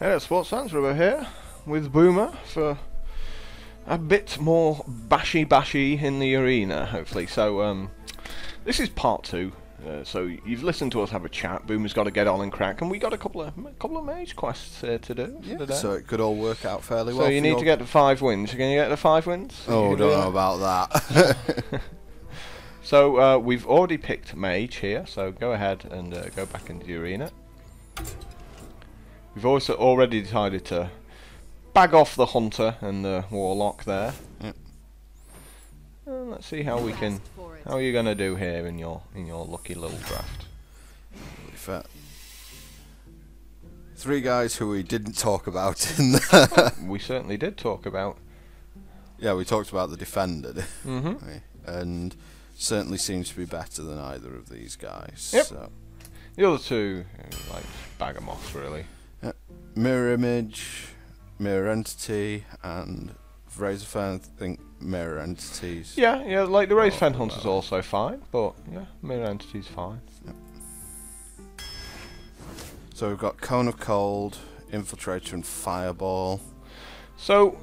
Hey, Sports Fans, Ribbo here with Boomer for a bit more bashy in the arena, hopefully. So, this is part 2. So you've listened to us have a chat. Boomer's got to get on and crack, and we got a couple of mage quests to do for the day. So it could all work out fairly well. So you need to get to 5 wins. You're going to get to 5 wins? Oh, don't know about that. So we've already picked Mage here, so go ahead and go back into the arena. We've also already decided to bag off the Hunter and the Warlock there. Yep. Let's see how we can. How are you going to do here in your lucky little draft? Fair. 3 guys who we didn't talk about in We certainly did talk about. Yeah, we talked about the defender, Mm-hmm. and certainly seems to be better than either of these guys. Yep. So. The other two, like, bag them off, really. Mirror image, mirror entity, and Razorfen, I think mirror entities. Yeah, like the Razorfen Hunter's also fine, but yeah, mirror entity's fine. Yep. So we've got Cone of Cold, Infiltrator, and Fireball. So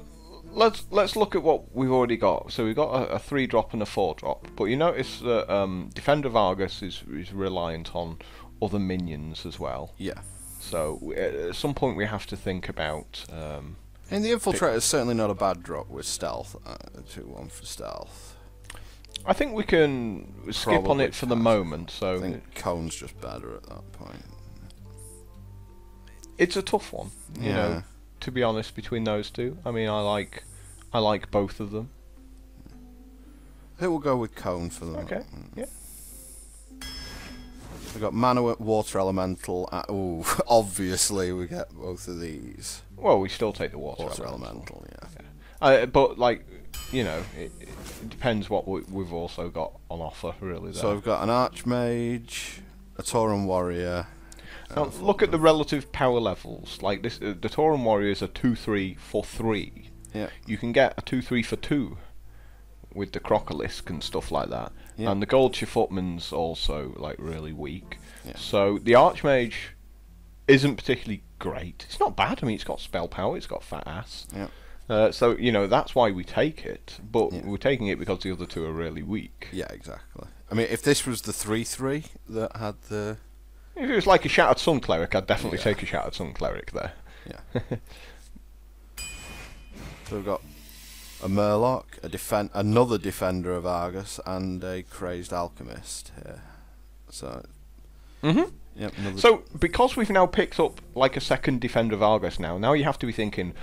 let's look at what we've already got. So we've got a 3-drop and a 4-drop, but you notice that Defender of Argus is reliant on other minions as well. Yeah. So at some point we have to think about. And the Infiltrator is certainly not a bad drop with stealth. 2-1 for stealth. I think we can skip on it for the moment. So I think Cone's just better at that point. It's a tough one, you know. To be honest, between those two, I mean, I like both of them. I think we'll go with Cone for them. Okay. Yeah. We've got Mana Water Elemental. Ooh, obviously we get both of these. Well, we still take the Water Elemental, yeah. But, like, you know, it depends what we've also got on offer, really. There. So we've got an Archmage, a Tauren Warrior. Now, look at the relative power levels. Like this, the Tauren Warrior is a 2/3 for 3. Yeah. You can get a 2/3 for 2 with the Crocolisk and stuff like that. Yeah. And the Gold Footman's also like really weak. Yeah. So the Archmage isn't particularly great. It's not bad. I mean, it's got spell power. It's got fat ass. Yeah. So you know that's why we take it. But we're taking it because the other two are really weak. Yeah, exactly. I mean, if this was the 3/3 that had the... If it was like a Shattered Sun Cleric, I'd definitely take a Shattered Sun Cleric there. Yeah. So we've got a Murloc, another Defender of Argus, and a Crazed Alchemist here. So... Yep, so, because we've now picked up like a second Defender of Argus now you have to be thinking,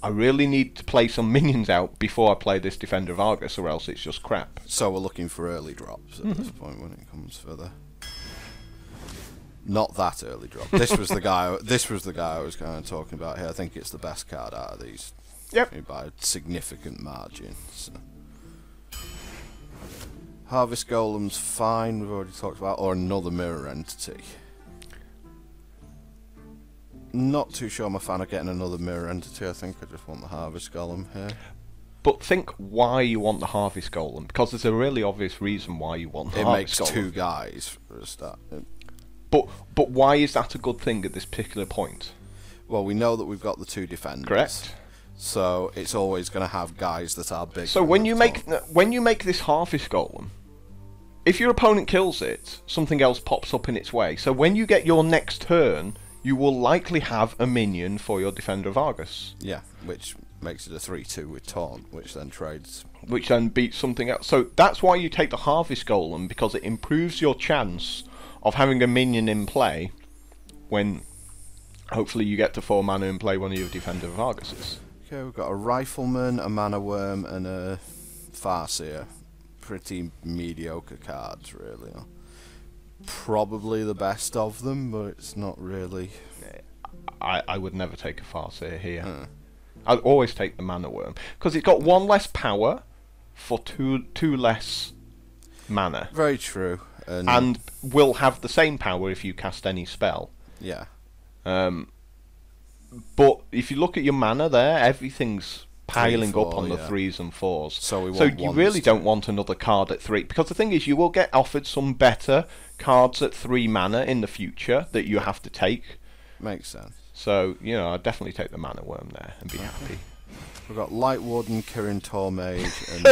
I really need to play some minions out before I play this Defender of Argus, or else it's just crap. So we're looking for early drops at this point when it comes further. Not that early drop. This was the guy. This was the guy I was kind of talking about here. I think it's the best card out of these. Yep. By a significant margin. So. Harvest Golem's fine. We've already talked about, or another mirror entity. Not too sure I'm a fan of getting another mirror entity. I think I just want the Harvest Golem here. But think why you want the Harvest Golem, because there's a really obvious reason why you want the Harvest Golem. It makes 2 guys for a start. But why is that a good thing at this particular point? Well, we know that we've got the 2 defenders. Correct. So it's always going to have guys that are big. So when you make this Harvest Golem, if your opponent kills it, something else pops up in its way. So when you get your next turn, you will likely have a minion for your Defender of Argus. Yeah, which makes it a 3/2 with Taunt, which then trades. Which then beats something else. So that's why you take the Harvest Golem, because it improves your chance of having a minion in play when hopefully you get to 4 mana and play one of your Defender of Arguses. Okay, we've got a Rifleman, a Mana Worm, and a Farseer. Pretty mediocre cards, really. Probably the best of them, but it's not really... I would never take a Farseer here. I'd always take the Mana Worm, because it's got 1 less power for two less mana. Very true. And will have the same power if you cast any spell. Yeah. But if you look at your mana there, everything's piling 3, 4, up on the 3s and 4s. So you really don't want another card at 3, because the thing is, you will get offered some better cards at 3 mana in the future that you have to take. Makes sense. So, you know, I'd definitely take the Mana Worm there and be happy. We've got Light Warden, Kirin Tor Mage, and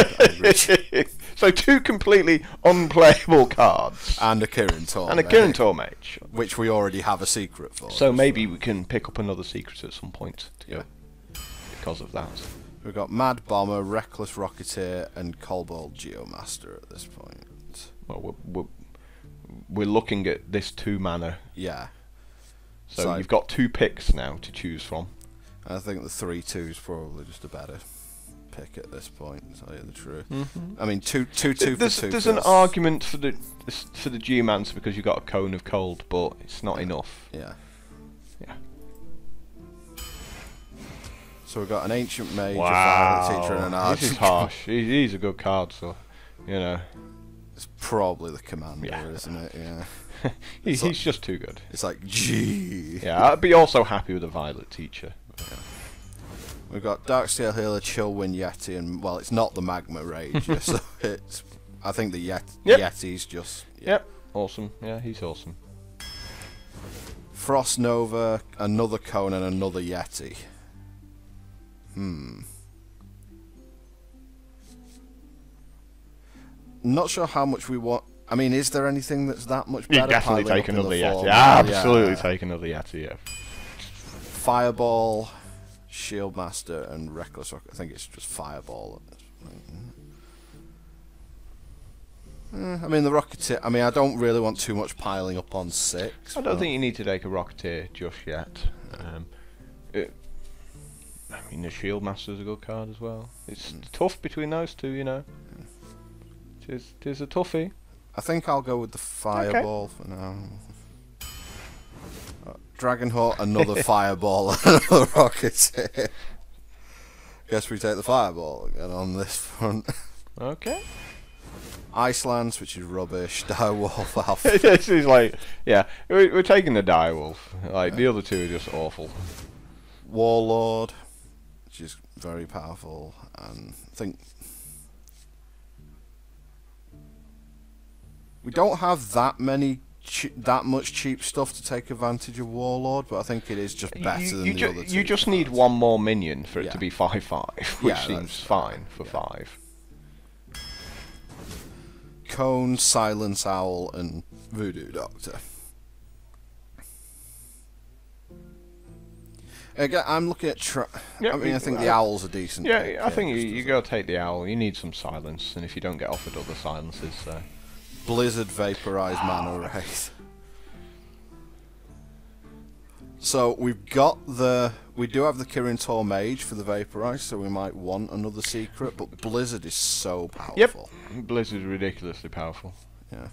So 2 completely unplayable cards. and a Kirin Tor And a Kirin Tor Mage. which we already have a secret for. So maybe we can pick up another secret at some point. Yeah. Because of that. We've got Mad Bomber, Reckless Rocketeer, and Kobold Geomaster at this point. Well, we're looking at this 2 mana. Yeah. So you've got 2 picks now to choose from. I think the 3/2 is probably just a better pick at this point, to tell you the truth. I mean, 2/2 for 2. There's an argument for the Geomancer because you've got a Cone of Cold, but it's not enough. Yeah. Yeah. So we've got an Ancient Mage, Wow. a Violet Teacher, and an Archer. This is harsh. He's a good card, so, you know. It's probably the Commander, Yeah. isn't it? Yeah. He's like- just too good. It's like, gee. Yeah, I'd be also happy with a Violet Teacher. We've got Darksteel Healer, Chillwind Yeti, and, well, it's not the Magma Rager, so it's... I think the Yeti's just... Yeah. Yep. Awesome. Yeah, he's awesome. Frost Nova, another Cone, and another Yeti. Not sure how much we want... I mean, is there anything that's that much better? You'd definitely piling take up in another the Yeti. form? Absolutely Yeah. take another Yeti, yeah. Fireball, Shieldmaster, and Reckless Rock. I think it's just Fireball at this point. I mean, the Rocketeer... I mean, I don't really want too much piling up on 6. I don't think you need to take a Rocketeer just yet. I mean, the Shieldmaster's a good card as well. It's tough between those 2, you know. It is a toughie. I think I'll go with the Fireball for now. Dragonheart, another Fireball, another Rocketeer. Guess we take the Fireball again on this front. Okay. Icelands, which is rubbish. Direwolf, Alpha. This is like, yeah, we're taking the Direwolf. Like, the other 2 are just awful. Warlord, which is very powerful, and I think we don't have that much cheap stuff to take advantage of Warlord, but I think it is just better than the other 2. You just need 1 more minion for it Yeah. to be 5/5, which Yeah, seems that's fine for 5. Cone, Silence Owl, and Voodoo Doctor. Again, I'm looking at... Yeah, I mean, I think the Owl's a decent Yeah, pick, I think just you as gotta take the Owl. You need some silence, and if you don't get offered other silences, Blizzard Vaporize Mana Wraith. So we've got we do have the Kirin Tor Mage for the Vaporize, so we might want another secret, but Blizzard is so powerful. Yep, Blizzard's ridiculously powerful. Yeah.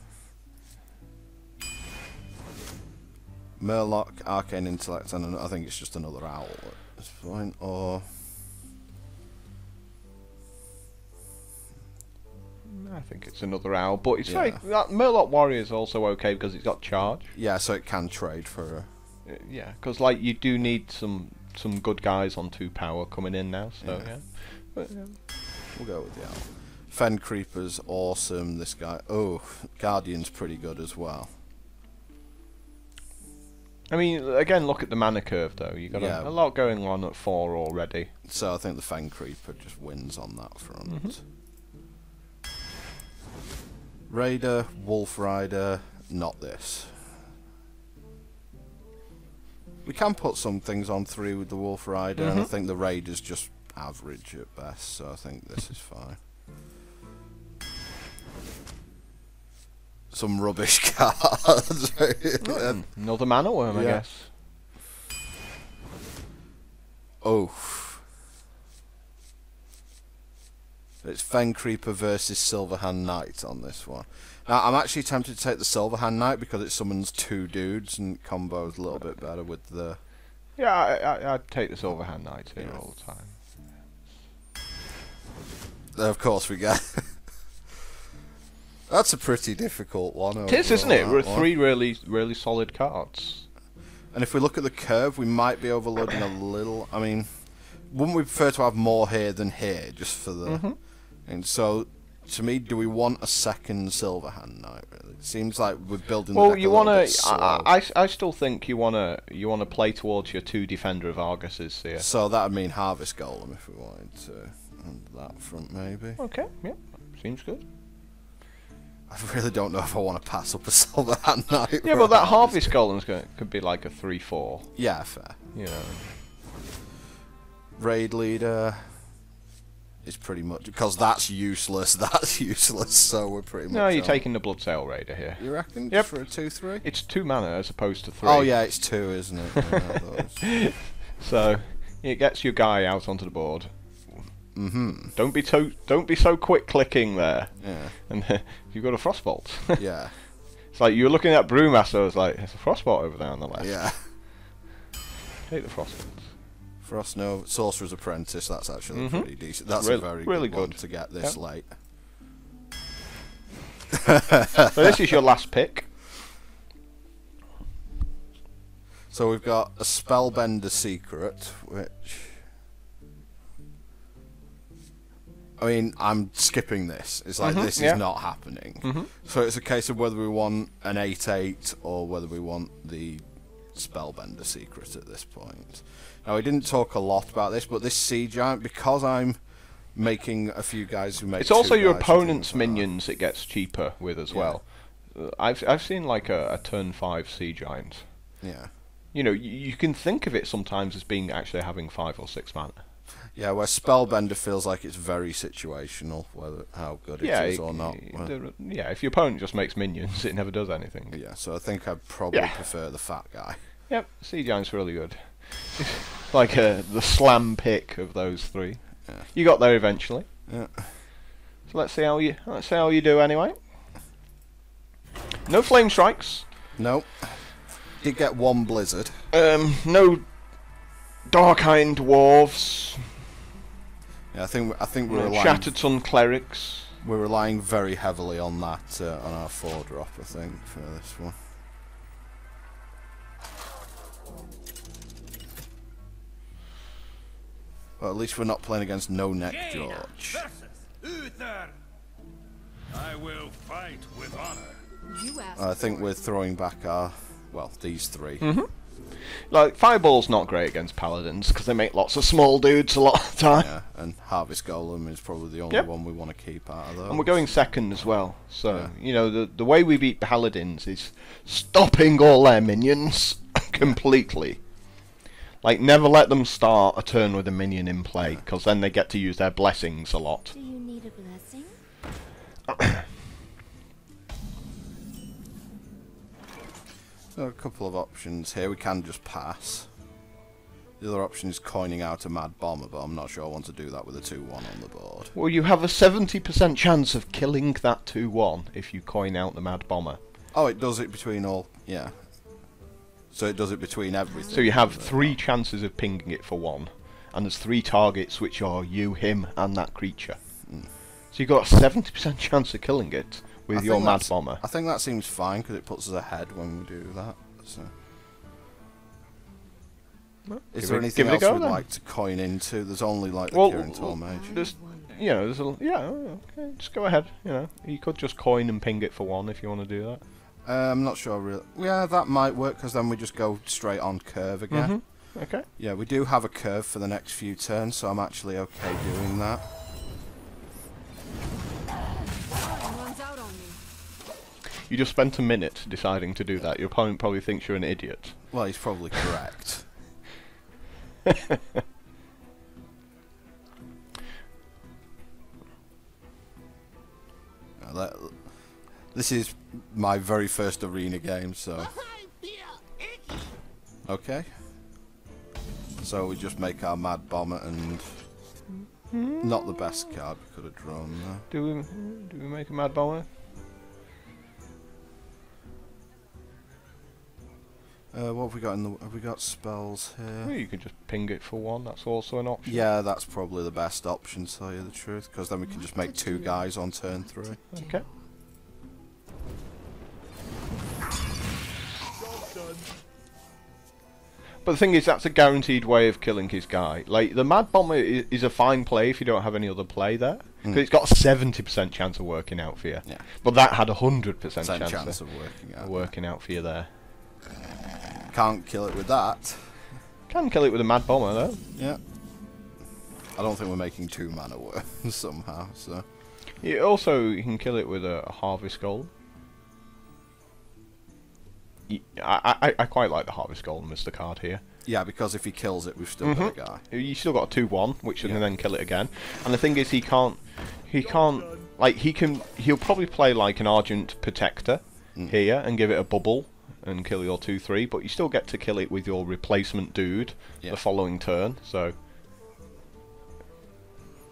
Murloc, Arcane Intellect, and I think it's just another Owl at this point, or... I think it's another Owl, but it's Yeah. that Murloc Warrior is also okay because it's got charge. Yeah, so it can trade for Yeah, because like you do need some good guys on 2 power coming in now. So yeah, But, we'll go with the Owl. Fen Creeper's awesome, this guy. Oh, Guardian's pretty good as well. I mean, again, look at the mana curve though. You got Yeah. a lot going on at 4 already. So I think the Fen Creeper just wins on that front. Raider, Wolf Rider, not this. We can put some things on 3 with the Wolf Rider, and I think the Raider's just average at best, so I think this is fine. Some rubbish cards. Another mana worm, I Yeah. guess. Oh. It's Fen Creeper versus Silverhand Knight on this one. Now, I'm actually tempted to take the Silverhand Knight because it summons 2 dudes and combos a little bit better with the... Yeah, I'd take the Silverhand Knight here all the time. Of course we get... That's a pretty difficult one. It is, isn't it? overall, We're that one. 3 really solid cards. And if we look at the curve, we might be overloading a little. I mean, wouldn't we prefer to have more here than here, just for the... And so, to me, do we want a second Silverhand Knight? Really, it seems like we're building. Well, the deck you a little wanna. bit slow. I still think you wanna play towards your 2 Defender of Arguses here. So that would mean Harvest Golem if we wanted to on that front, maybe. Okay. Yeah. Seems good. I really don't know if I want to pass up a Silverhand Knight. Yeah, but that Harvest Golem's could be like a 3/4. Yeah, fair. You know. Raid Leader is pretty much because that's useless. That's useless. So we're pretty much. No, you're taking the Bloodsail Raider here. You reckon? Yep. For a 2/3. It's 2 mana as opposed to 3. Oh yeah, it's 2, isn't it? Yeah, so it gets your guy out onto the board. Mhm. Don't be so quick clicking there. Yeah. And you've got a Frostbolt. Yeah. It's like you're looking at Brewmaster. It's like there's a Frostbolt over there on the left. Yeah. Take the Frostbolt. Frostnova, Sorcerer's Apprentice. That's actually pretty decent. That's Really- a very really good one good. to get this Yep. late. So this is your last pick. So we've got a Spellbender Secret, which... I mean, I'm skipping this. It's like, this yeah. is not happening. So it's a case of whether we want an 8/8 or whether we want the Spellbender Secret at this point. Now, we didn't talk a lot about this, but this Sea Giant, because I'm making a few guys who make It's also 2 your guys opponent's and things like minions it gets cheaper with as Yeah. well. I've seen like a turn 5 Sea Giant. that. Yeah. You know, you can think of it sometimes as being actually having 5 or 6 mana. Yeah, where Spellbender feels like it's very situational, whether how good it is or not. Yeah, if your opponent just makes minions, it never does anything. Yeah, so I think I'd probably Yeah. prefer the fat guy. Yep, Sea Giant's really good. Like the slam pick of those 3. Yeah. You got there eventually. Yeah. So let's see how you do anyway. No flame strikes. Nope. Did get 1 blizzard. No Dark-Iron Dwarves. Yeah, I think we're relying Shattered Sun Clerics. we're relying very heavily on that on our 4-drop. I think for this one. Well, at least we're not playing against No Neck George. I will fight with honor. You asked I think for we're it. throwing back our these 3. Like Fireball's not great against Paladins because they make lots of small dudes a lot of the time. Yeah, and Harvest Golem is probably the only Yep. one we want to keep out of those. And we're going second as well. So, Yeah. you know, the way we beat Paladins is stopping all their minions completely. Like, never let them start a turn with a minion in play, because then they get to use their blessings a lot. Do you need a blessing? There are a couple of options here. We can just pass. The other option is coining out a Mad Bomber, but I'm not sure I want to do that with a 2/1 on the board. Well, you have a 70% chance of killing that 2/1 if you coin out the Mad Bomber. Oh, it does it between all... Yeah. So it does it between everything. So you have doesn't it? 3 chances of pinging it for 1. And there's 3 targets, which are you, him, and that creature. So you've got a 70% chance of killing it with I your think Mad that's- Bomber. I think that seems fine, because it puts us ahead when we do that. So. Well, Is give there it- anything give it a else go we'd then. like to coin into? There's only like the Well, Kirin Mage. There's, you know, there's a, yeah, okay, just go ahead. You know, you could just coin and ping it for 1 if you want to do that. I'm not sure really. Yeah, that might work, because then we just go straight on curve again. Okay. Yeah, we do have a curve for the next few turns, so I'm actually okay doing that. Someone's out on me. You just spent a minute deciding to do that. Your opponent probably thinks you're an idiot. Well, he's probably correct. This is my very first arena game, so... Okay. So we just make our Mad Bomber and... Not the best card we could have drawn there. Do we make a Mad Bomber? What have we got in the... Have we got spells here? Well, you could just ping it for 1. That's also an option. Yeah, that's probably the best option, to tell you the truth, because then we can just make 2 guys on turn 3. Okay. But the thing is, that's a guaranteed way of killing his guy. Like, the Mad Bomber is a fine play if you don't have any other play there. Because it's got a 70% chance of working out for you. Yeah. But that had a 100% chance of working out for you there. Can't kill it with that. Can kill it with a Mad Bomber though. Yeah. I don't think we're making 2 mana worms somehow, so... You can kill it with a Harvest Golem. I quite like the Harvest Golem as the card here. Yeah, because if he kills it, we've still got a guy. You still got a 2/1, which you can then kill it again. And the thing is, he'll probably play like an Argent Protector here and give it a bubble and kill your 2/3, but you still get to kill it with your replacement dude the following turn. So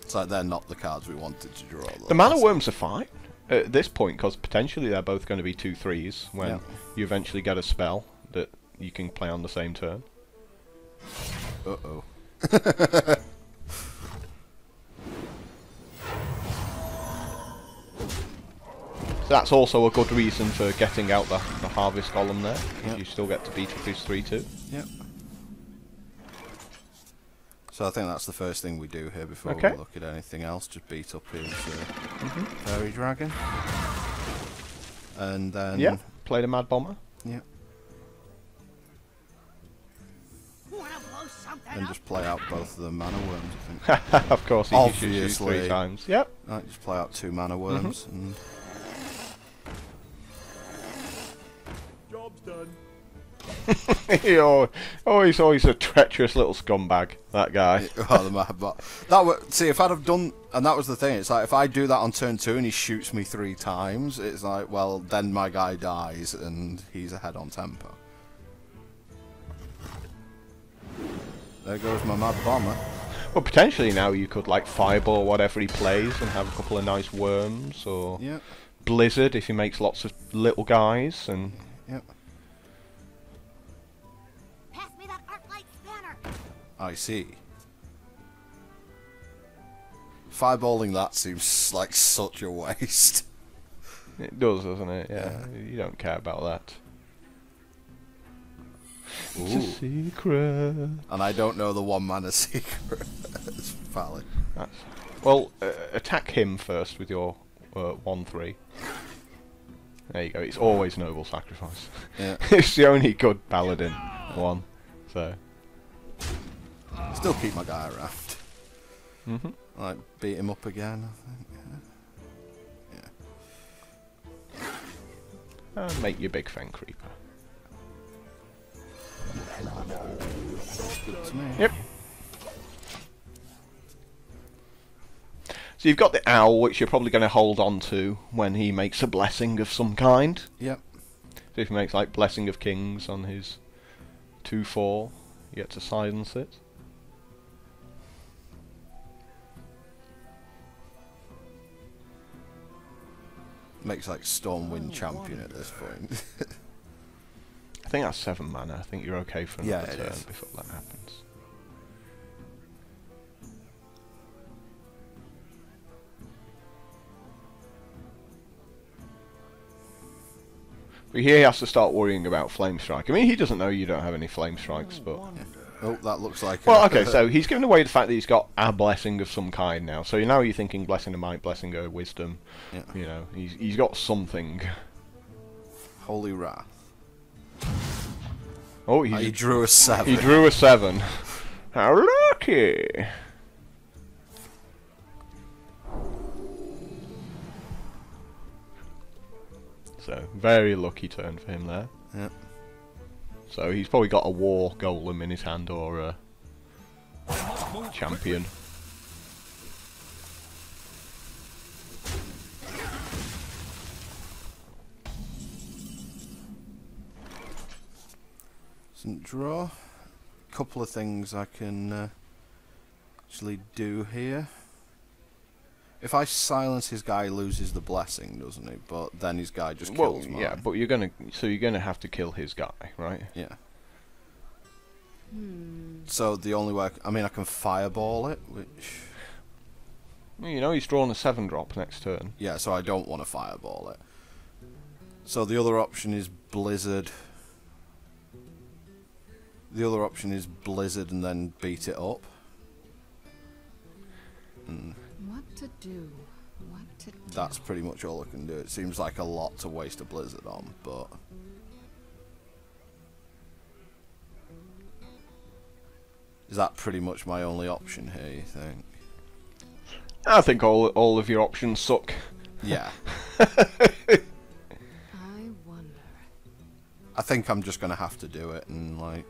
it's like they're not the cards we wanted to draw. Though. The Mana Worms are fine at this point because potentially they're both going to be 2/3s when you eventually get a spell that you can play on the same turn. Uh-oh. So that's also a good reason for getting out the Harvest Golem there. You still get to beat up his 3/2. Yep. So I think that's the first thing we do here before we look at anything else. Just beat up his Fairy Dragon. And then... play the Mad Bomber. Yep. And just play out both of the Mana Worms, I think. Of course, he shoots 3 times. Yep. Right, just play out 2 Mana Worms and... Job's done. He's always a treacherous little scumbag, that guy. Oh, the Mad Bomber. See, if I'd have done... And that was the thing, it's like, if I do that on turn 2 and he shoots me 3 times, it's like, well, then my guy dies and he's ahead on tempo. There goes my Mad Bomber. Well, potentially now you could like Fireball whatever he plays and have a couple of nice worms, or Blizzard if he makes lots of little guys, and Pass me that arc light spanner. I see. Fireballing that seems like such a waste. It does, doesn't it? Yeah. You don't care about that. It's a secret. And I don't know the 1 mana secret. It's valid. Well, attack him first with your 1/3. There you go. It's always Noble Sacrifice. Yeah. It's the only good Paladin one. So. Still keep my guy around. Like beat him up again, I think. Yeah. And make your big Fen Creeper. Good to me. Yep. So you've got the Owl, which you're probably going to hold on to when he makes a blessing of some kind. Yep. So if he makes like Blessing of Kings on his 2/4, you get to silence it. Makes like Stormwind champion at this point. I think that's 7 mana. I think you're okay for another turn is. before that happens. But here he has to start worrying about Flame Strike. I mean, he doesn't know you don't have any Flame Strikes, but... Oh, that looks like... Well, okay, so he's given away the fact that he's got a blessing of some kind now. So now you're thinking Blessing of Might, Blessing of Wisdom. Yeah. You know, he's got something. Holy Wrath. Oh, he drew a 7. He drew a 7. How lucky! So, very lucky turn for him there. Yep. So he's probably got a War Golem in his hand, or a Champion. Doesn't draw. Couple of things I can actually do here. If I silence his guy, he loses the blessing, doesn't he? But then his guy just kills mine. Yeah, but you're gonna have to kill his guy, right? Yeah. So the only way I mean, I can fireball it, which... You know, he's drawn a 7-drop next turn. Yeah, so I don't want to fireball it. So the other option is Blizzard. The other option is Blizzard and then beat it up. What to do? What to do? That's pretty much all I can do. It seems like a lot to waste a blizzard on, but is that pretty much my only option here, you think? I think all of your options suck. Yeah. I wonder. I think I'm just going to have to do it, and like,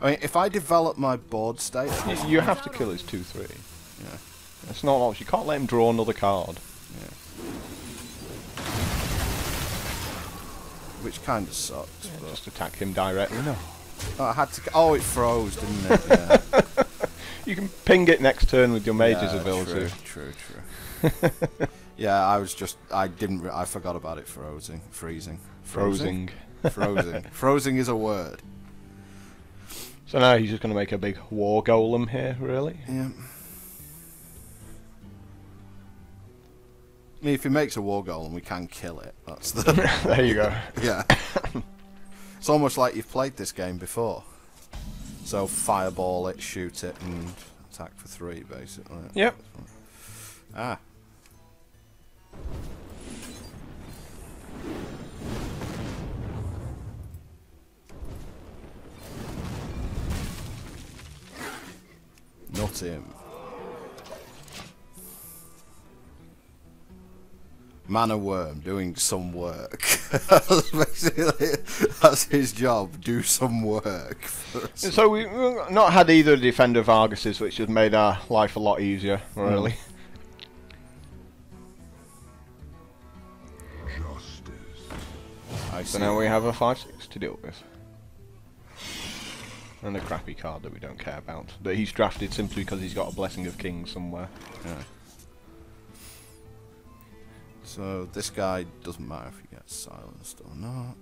I mean, if I develop my board state, You have to kill his 2/3. yeah, It's not an option. You can't let him draw another card. yeah, which kind of sucks. But Just attack him directly. No. oh, I had to. Oh, it froze, didn't it? Yeah. You can ping it next turn with your Mage's ability. True. Yeah, I forgot about it freezing. Frozing. Frozing is a word. So now he's just going to make a big war golem here, really? Yeah. I mean, if he makes a war golem, we can kill it. That's the. There you go. Yeah. It's almost like you've played this game before. So fireball it, shoot it, and attack for 3, basically. Yep. Ah. Not him. Mana Worm doing some work. Basically, that's his job. Do some work. So we've not had either Defender of Arguses, which has made our life a lot easier, really. I So see. now we have a 5/6 to deal with. And a crappy card that we don't care about. That he's drafted simply because he's got a Blessing of Kings somewhere. Yeah. So this guy doesn't matter if he gets silenced or not.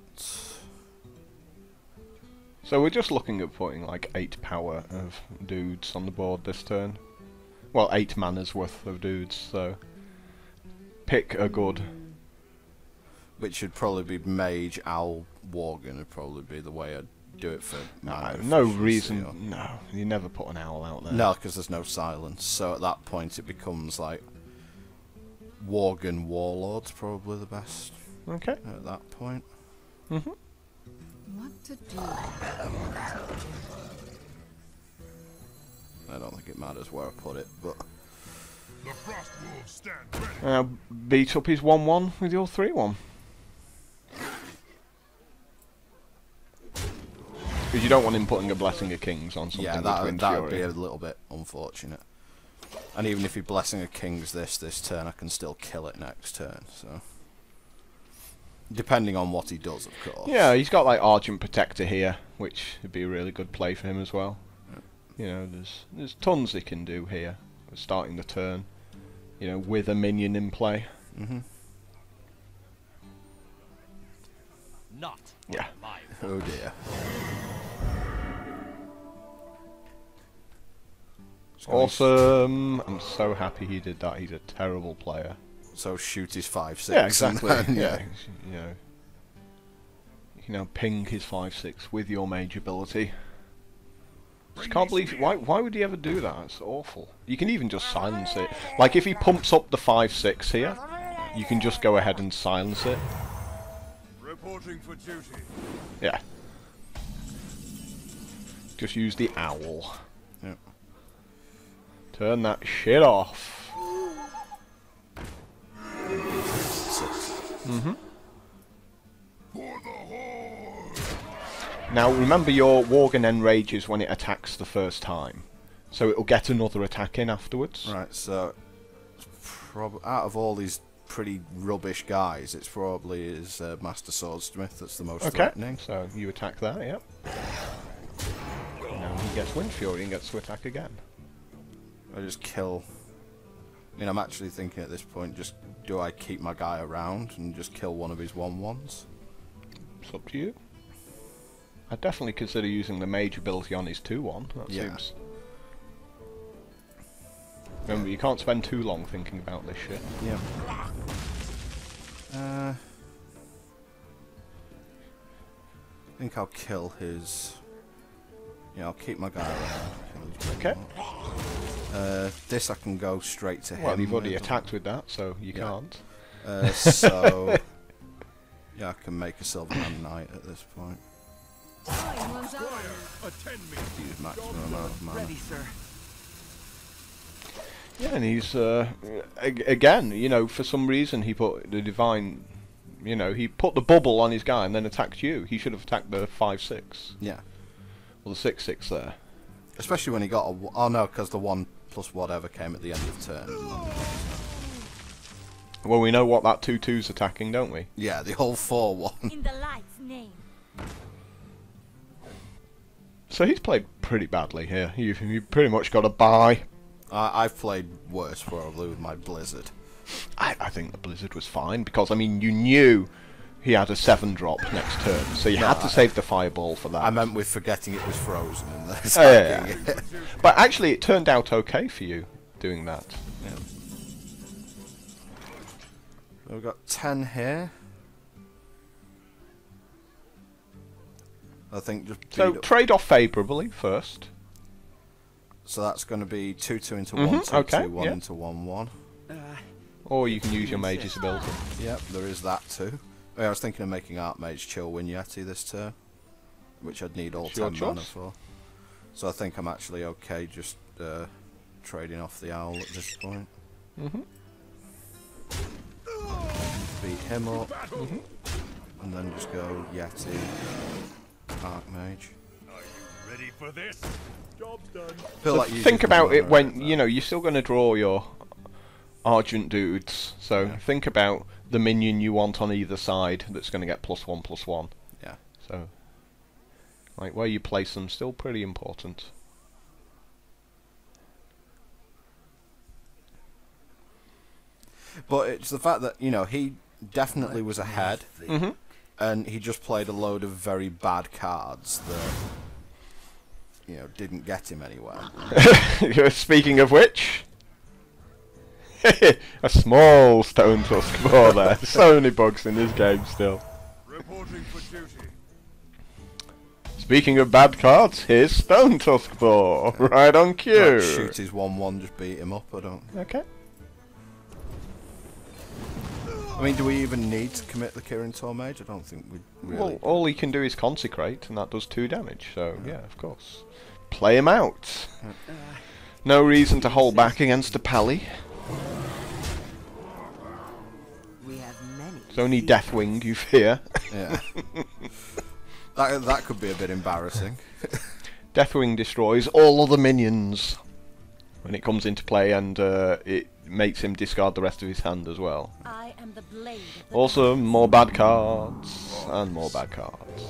So we're just looking at putting like 8 power of dudes on the board this turn. Well, 8 mana's worth of dudes, so pick a good. Which should probably be Mage, Owl, Worgen would probably be the way I'd do it for mana No efficiency reason. or- No, you never put an owl out there. No, because there's no silence. So at that point it becomes like Worgen Warlord's probably the best Okay. at that point. Mhm. What to do? I don't think it matters where I put it, but The frost wolves stand ready. Now beat up his 1/1 with your 3/1. Because you don't want him putting a Blessing of Kings on something yeah, with that Wind would Fury. be a little bit unfortunate. And even if he Blessing a King's this turn, I can still kill it next turn. So depending on what he does, of course. Yeah, he's got like Argent Protector here, which would be a really good play for him as well. You know, there's tons he can do here, starting the turn. You know, with a minion in play. Mhm. Not Yeah. my Oh dear. Awesome! I'm so happy he did that. He's a terrible player. So shoot his 5/6. Yeah, exactly. And then, yeah, you know, you can now ping his 5/6 with your Mage ability. Just can't believe why would he ever do that? It's awful. You can even just silence it. Like if he pumps up the 5/6 here, you can just go ahead and silence it. Reporting for duty. Yeah. Just use the owl. Yep. Turn that shit off. Mhm. Now remember your Worgen enrages when it attacks the first time, so it'll get another attack in afterwards. Right, so out of all these pretty rubbish guys, it's probably his Master Swordsmith that's the most Okay, threatening. so you attack that, yep. Now he gets Wind Fury and gets to attack again. I just kill. I mean, I'm actually thinking at this point, just do I keep my guy around and just kill one of his 1/1s? It's up to you. I'd definitely consider using the Mage ability on his 2/1. That Yeah. seems. Remember, you can't spend too long thinking about this shit. Yeah. I think I'll kill his Yeah, I'll keep my guy around. Okay. This I can go straight to him. Well, you've already with. attacked with that, so you Yeah. can't. So yeah, I can make a Silverhand Knight at this point. Attend me. Use maximum amount of mana. Ready, sir. Yeah, and he's again, you know, for some reason he put the divine, you know, he put the bubble on his guy and then attacked you. He should have attacked the 5/6 Yeah. or the 6/6 there. Especially when he got a... Oh no, because the 1+ whatever came at the end of turn. Well, we know what that 2/2's attacking, don't we? Yeah, the whole 4/1. In the light's name. So he's played pretty badly here. You've pretty much got to buy. I've played worse probably with my Blizzard. I think the Blizzard was fine because I mean you knew he had a 7-drop next turn, so you had to save the fireball for that. I meant with forgetting it was frozen and then Yeah. attacking it. But actually, it turned out okay for you doing that. Yeah. So we've got 10 here. I think just So beat up. trade off favourably first. So that's going to be 2/2 into 1/2, okay, 2/1 yeah. into 1/1. Or you can use your Mage's ability. Yep, there is that too. Yeah, I was thinking of making Archmage chill Win Yeti this turn, which I'd need all It's your 10 mana choice. for. So I think I'm actually okay just trading off the owl at this point. Beat him up, and then just go Yeti, Archmage. Are you ready for this? Job's done. Feel So like using think about mana it when, right you know, you're still going to draw your Argent dudes. So think about the minion you want on either side that's going to get +1/+1. Yeah. So, like, where you place them still pretty important. But it's the fact that, you know, he definitely was ahead, and he just played a load of very bad cards that, you know, didn't get him anywhere. Speaking of which, a small stone tusk boar there. So many bugs in this game still. Reporting for duty. Speaking of bad cards, here's Stone Tusk Boar, right on cue. Like, shoot his 1/1, just beat him up, I don't... Okay. I mean, do we even need to commit the Kirin Tor Mage? I don't think we really... Well, all he can do is consecrate, and that does 2 damage. So yeah, of course, play him out. No reason to hold back against a Pally. We have many. It's only Deathwing you fear. Yeah. That could be a bit embarrassing. Deathwing destroys all other minions when it comes into play, and it makes him discard the rest of his hand as well. I am the blade of the Also, more bad cards, and more bad cards.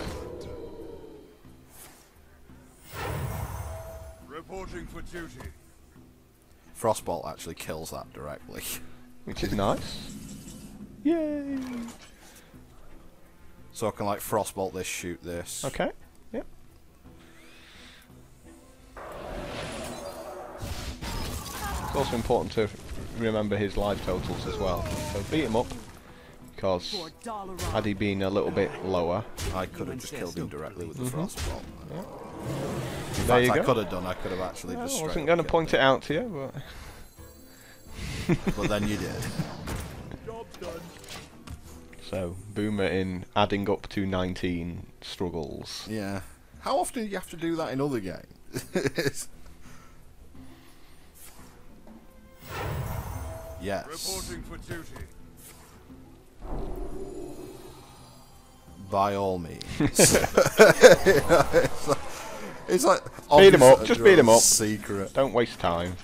Reporting for duty. Frostbolt actually kills that directly. Which is nice. Yay! So I can, like, Frostbolt this, shoot this. Okay, yep. It's also important to remember his life totals as well. So beat him up, because had he been a little bit lower, I could have just killed him directly with the Frostbolt. In there fact, you I go. could have done. I could have actually I just straight wasn't up going to killed point him. it out to you, But then you did. Job's done. So, Boomer in adding up to 19 struggles. Yeah. How often do you have to do that in other games? Yes. Reporting for duty. By all means. It's like Beat him up, obvious just beat him up. Secret. Don't waste time.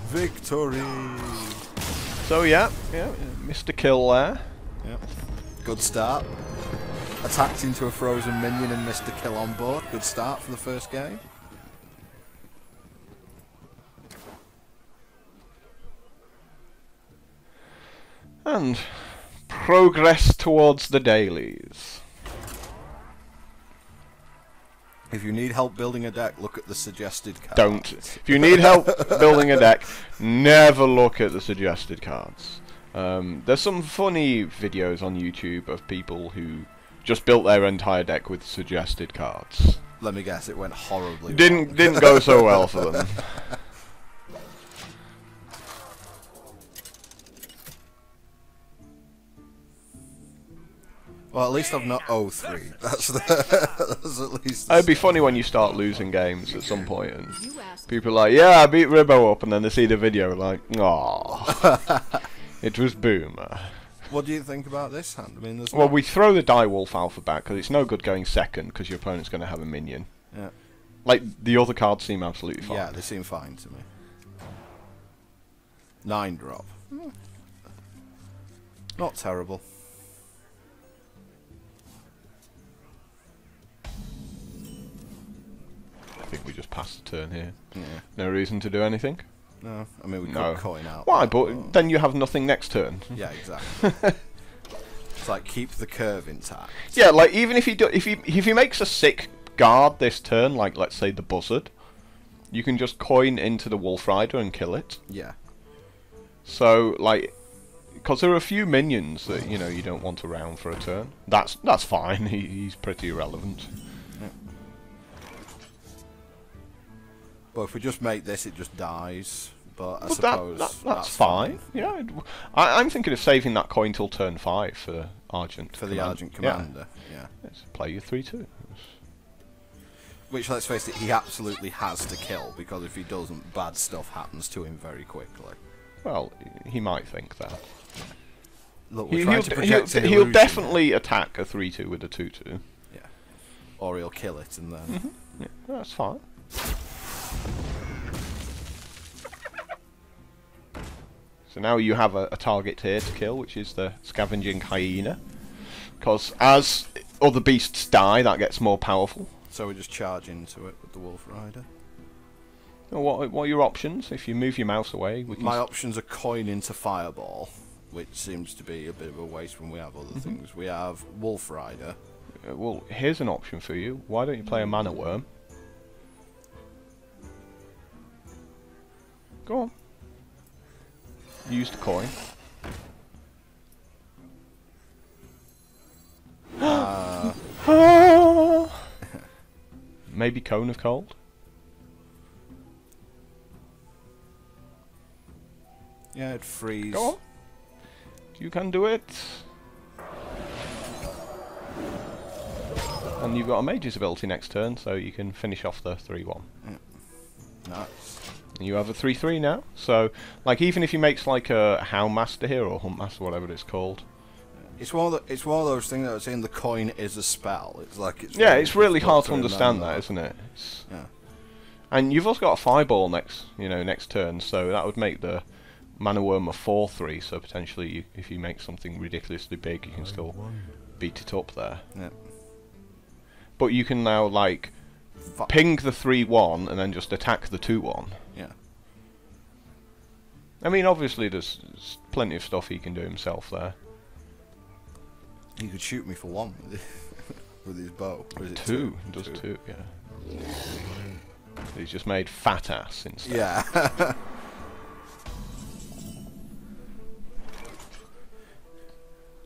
Victory. So yeah, Mr. Kill there. Yep. Good start. Attacked into a frozen minion and missed a kill on board. Good start for the first game. And progress towards the dailies. If you need help building a deck, look at the suggested cards. Don't. If you need help building a deck, never look at the suggested cards. There's some funny videos on YouTube of people who just built their entire deck with suggested cards. Let me guess, it went horribly. Didn't go so well for them. Well, at least I've not 0-3. That's at least. It'd be funny when you start losing games at some point, and people are like, "Yeah, I beat Ribbo up," and then they see the video like, "Aww, it was Boomer." What do you think about this hand? I mean, there's Well, we throw the Direwolf Alpha back because it's no good going second because your opponent's going to have a minion. Yeah. Like the other cards seem absolutely fine. Yeah, they seem fine to me. 9-drop. Not terrible. I think we just passed the turn here. Yeah. No reason to do anything. No, I mean we No. could coin out. Why? that, But then you have nothing next turn. yeah, exactly. It's like keep the curve intact. Yeah, like even if he makes a sick guard this turn, like let's say the Buzzard, you can just coin into the Wolf Rider and kill it. Yeah. So like, because there are a few minions that you don't want around for a turn. That's fine. He's pretty irrelevant. But if we just make this, it just dies. But I But suppose that's fine. Yeah, I'm thinking of saving that coin till turn 5 for Argent. For the Argent Commander, yeah. Yes, play your 3/2. Which, let's face it, he absolutely has to kill, because if he doesn't, bad stuff happens to him very quickly. Well, he might think that. Look, we're trying to project an He'll illusion. definitely attack a 3/2 with a 2/2. Yeah. Or he'll kill it, and then... Yeah, that's fine. So now you have a target here to kill, which is the Scavenging Hyena. Because as other beasts die, that gets more powerful. So we just charge into it with the Wolf Rider. What are your options? If you move your mouse away, we can... My options are coin into Fireball, which seems to be a bit of a waste when we have other things. We have Wolf Rider. Well, here's an option for you. Why don't you play a Mana Worm? Go on. Use the coin. Maybe Cone of Cold? Yeah, it freeze. Go on. You can do it. And you've got a Mage's ability next turn, so you can finish off the 3/1. Nice. And you have a 3/3 now. So, like, even if he makes like a Houndmaster here or Huntmaster, whatever it's called. It's one of those things that was saying the coin is a spell. It's like it's Yeah, it's really hard to difficult understand that, remember. isn't it? It's, Yeah. and you've also got a Fireball next turn, so that would make the Mana Worm a 4/3. So potentially, if you make something ridiculously big, you can still beat it up there. Yeah. But you can now like ping the 3/1 and then just attack the 2/1. Yeah. I mean, obviously, there's plenty of stuff he can do himself there. He could shoot me for 1 with his bow. Or is it 2 does 2, yeah. He's just made fat ass instead. Yeah.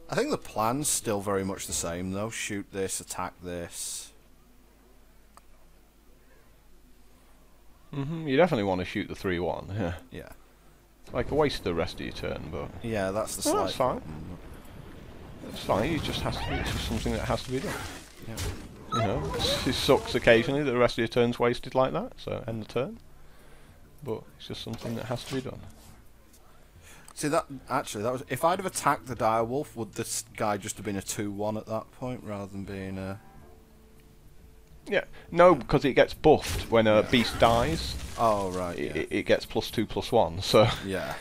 I think the plan's still very much the same though. Shoot this, attack this. You definitely want to shoot the 3/1. Yeah. Yeah. Like a waste of the rest of your turn, but Yeah, that's the No, slight that's fine. problem. it's fine. It just has to be. It's just something that has to be done. Yeah. You know, it sucks occasionally that the rest of your turn's wasted like that. So end the turn. But it's just something that has to be done. See that was if I'd have attacked the Direwolf, would this guy just have been a 2/1 at that point rather than being a... Yeah. No, because it gets buffed when a beast dies. Oh right, yeah. It gets +2/+1. So Yeah.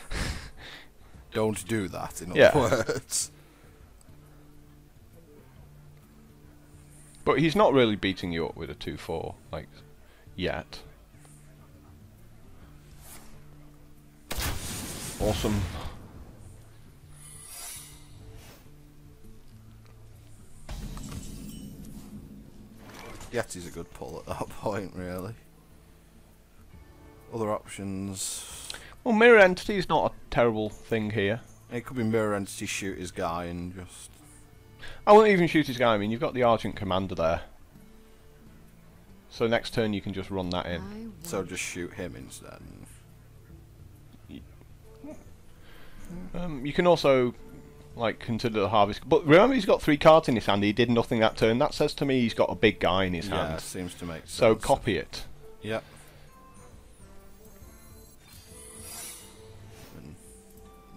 Don't do that, in Yeah. other words. but he's not really beating you up with a 2/4 like yet. Awesome. Yeti's a good pull at that point, really. Other options... Well, Mirror Entity is not a terrible thing here. It could be Mirror Entity, shoot his guy and just... I wouldn't even shoot his guy. I mean, you've got the Argent Commander there. So next turn you can just run that in. So just shoot him instead. You can also, like, consider the Harvest... But remember, he's got 3 cards in his hand. He did nothing that turn. That says to me he's got a big guy in his Yeah, hand. seems to make sense. So copy it. Yep.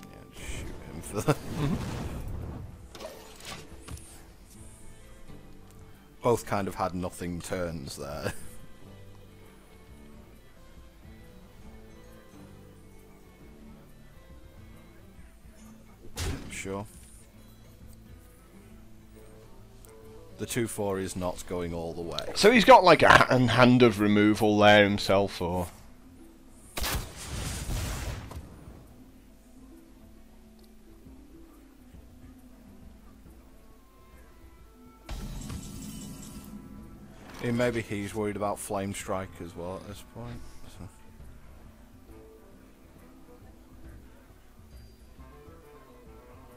Yeah, just shoot him for that. Both kind of had nothing turns there. Sure. The 2/4 is not going all the way. So he's got like a hand of removal there himself, or... Maybe he's worried about Flame Strike as well at this point. So.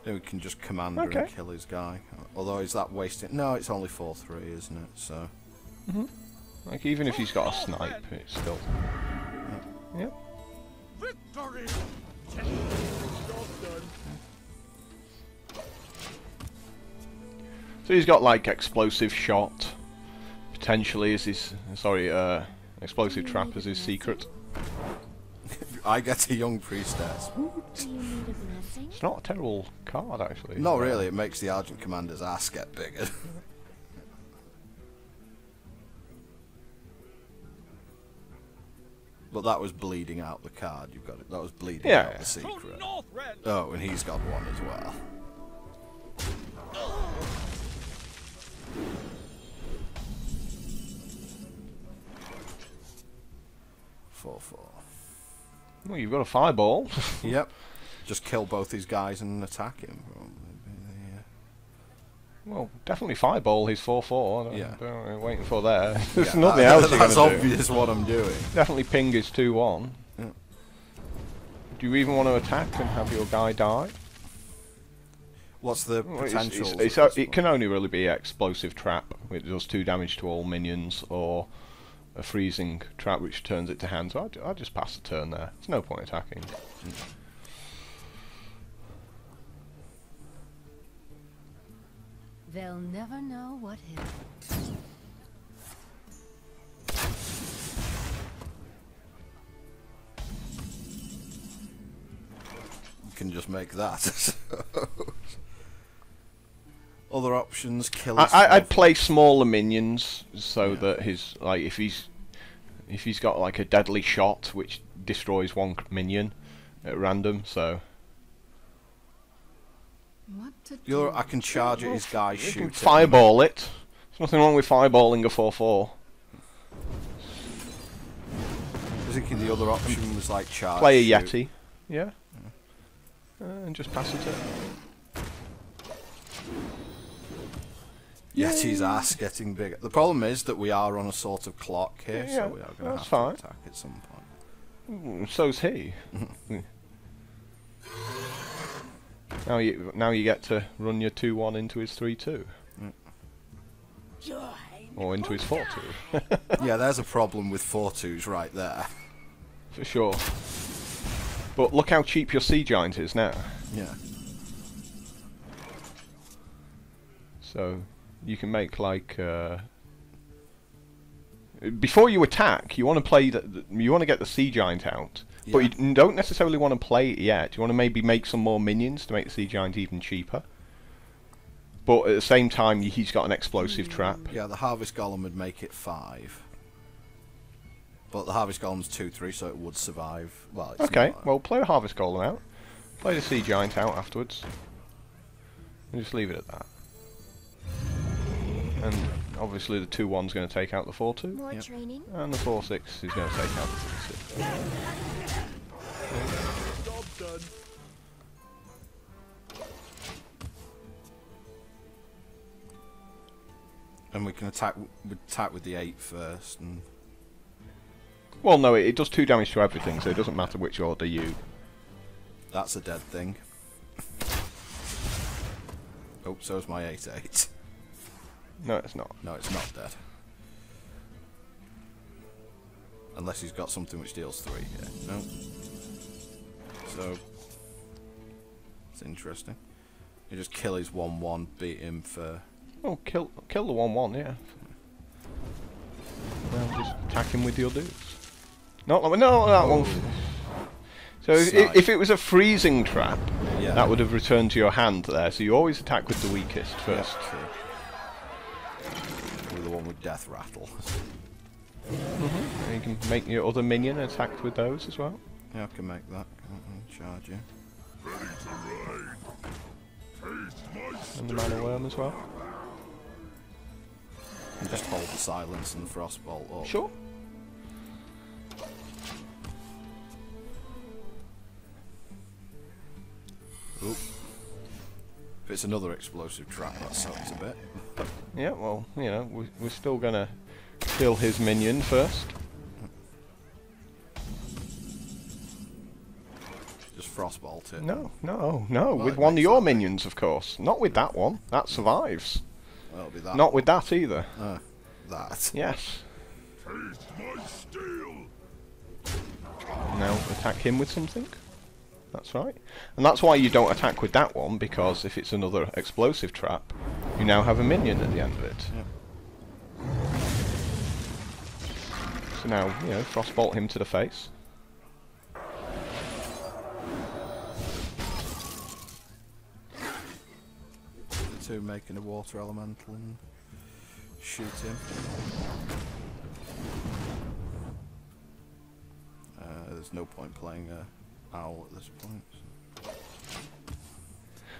Then we can just command her and kill his guy. Although, is that wasting... No, it's only 4/3, isn't it? So... Like, even if he's got a snipe, it's still... Yep. Victory! So he's got, like, Explosive Shot, potentially, as his... Sorry, Explosive Trap as his secret. I get a Young Priestess. Do you need a blessing? It's not a terrible card, actually. Not really, it makes the Argent Commander's ass get bigger. But that was bleeding out the card, you've got it. That was bleeding out the secret. Oh, and he's got one as well. Well, you've got a Fireball. Yep. Just kill both these guys and attack him. Well, definitely Fireball his 4/4. Yeah. I'm waiting for there. There's nothing else you're That's gonna obvious what I'm doing. Definitely ping his 2/1. Yeah. Do you even want to attack and have your guy die? What's the Well, potential? it can only really be Explosive Trap, which does 2 damage to all minions, or a Freezing Trap, which turns it to hand. So I'd just pass the turn there. There's no point attacking. They'll never know what hit. You can just make that. Other options, kill his I'd play smaller minions so that his, like, if he's got like a deadly shot which destroys 1 minion at random, so What to do? I can charge at his guy, you shoot can him. fireball it. There's nothing wrong with fireballing a 4/4. I was thinking the other option was like charge. Play a shoot. Yeti, yeah, and just pass it. Yeti's ass getting bigger. The problem is that we are on a sort of clock here, Yeah, so we are going to that's have fine. to attack at some point. So's he. Now you get to run your 2/1 into his 3/2, or into his 4/2. Yeah, there's a problem with 4/2s right there. For sure. But look how cheap your Sea Giant is now. Yeah. So you can make like before you attack, you want to play you want to get the Sea Giant out, but you don't necessarily want to play it yet. You want to maybe make some more minions to make the Sea Giant even cheaper. But at the same time, he's got an Explosive Trap. Yeah, the Harvest Golem would make it 5. But the Harvest Golem's 2/3, so it would survive. Well, it's Okay, not, well, play a Harvest Golem out. Play the Sea Giant out afterwards. And just leave it at that. And obviously the 2/1's going to take out the 4/2. More training? And the 4/6 is going to take out the 3/6. Job done. and we can attack with the 8 first. And Well, no, it does 2 damage to everything, so it doesn't matter which order you... that's a dead thing. Oh, so's my 8/8. No, it's not. No, it's not dead. Unless he's got something which deals 3. Yeah. No. So it's interesting. You just kill his 1/1, beat him for. Oh, kill the 1/1, yeah. Well, just attack him with your dudes. Not that one. No, that one. So if it was a freezing trap, Yeah. that would have returned to your hand there. So you always attack with the weakest first. Yeah, true. With the one with death rattle. And you can make your other minion attack with those as well. Yeah, I can make that. Charge you. And the mana worm as well. And just hold the silence and the frostbolt up. Sure. Oop. If it's another explosive trap, that sucks a bit. Yeah, well, you know, we're still gonna kill his minion first. Just frostbolt it. No, with Well, one it of makes your that minions, of course. Not with that one. That survives. Well, it'll be that. Not with that either. That. Yes. Taste my steel. Now attack him with something. That's right. And that's why you don't attack with that one, because if it's another explosive trap, you now have a minion at the end of it. Yep. So now, you know, frostbolt him to the face. The two making a water elemental and shoot him. There's no point playing a owl at this point.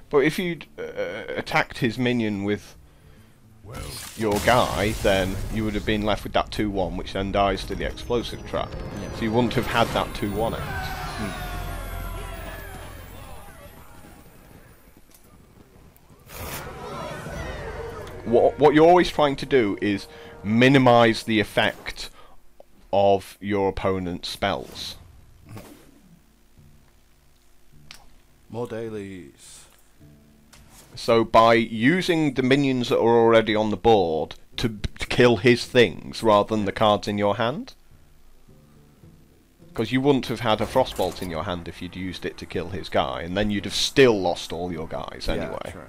But if you'd attacked his minion with your guy, then you would have been left with that 2/1, which then dies to the explosive trap. Yeah. So you wouldn't have had that 2/1 out. What you're always trying to do is minimise the effect of your opponent's spells. More dailies. So by using the minions that are already on the board to kill his things rather than the cards in your hand. Because you wouldn't have had a frostbolt in your hand if you'd used it to kill his guy, and then you'd have still lost all your guys anyway. Yeah, true.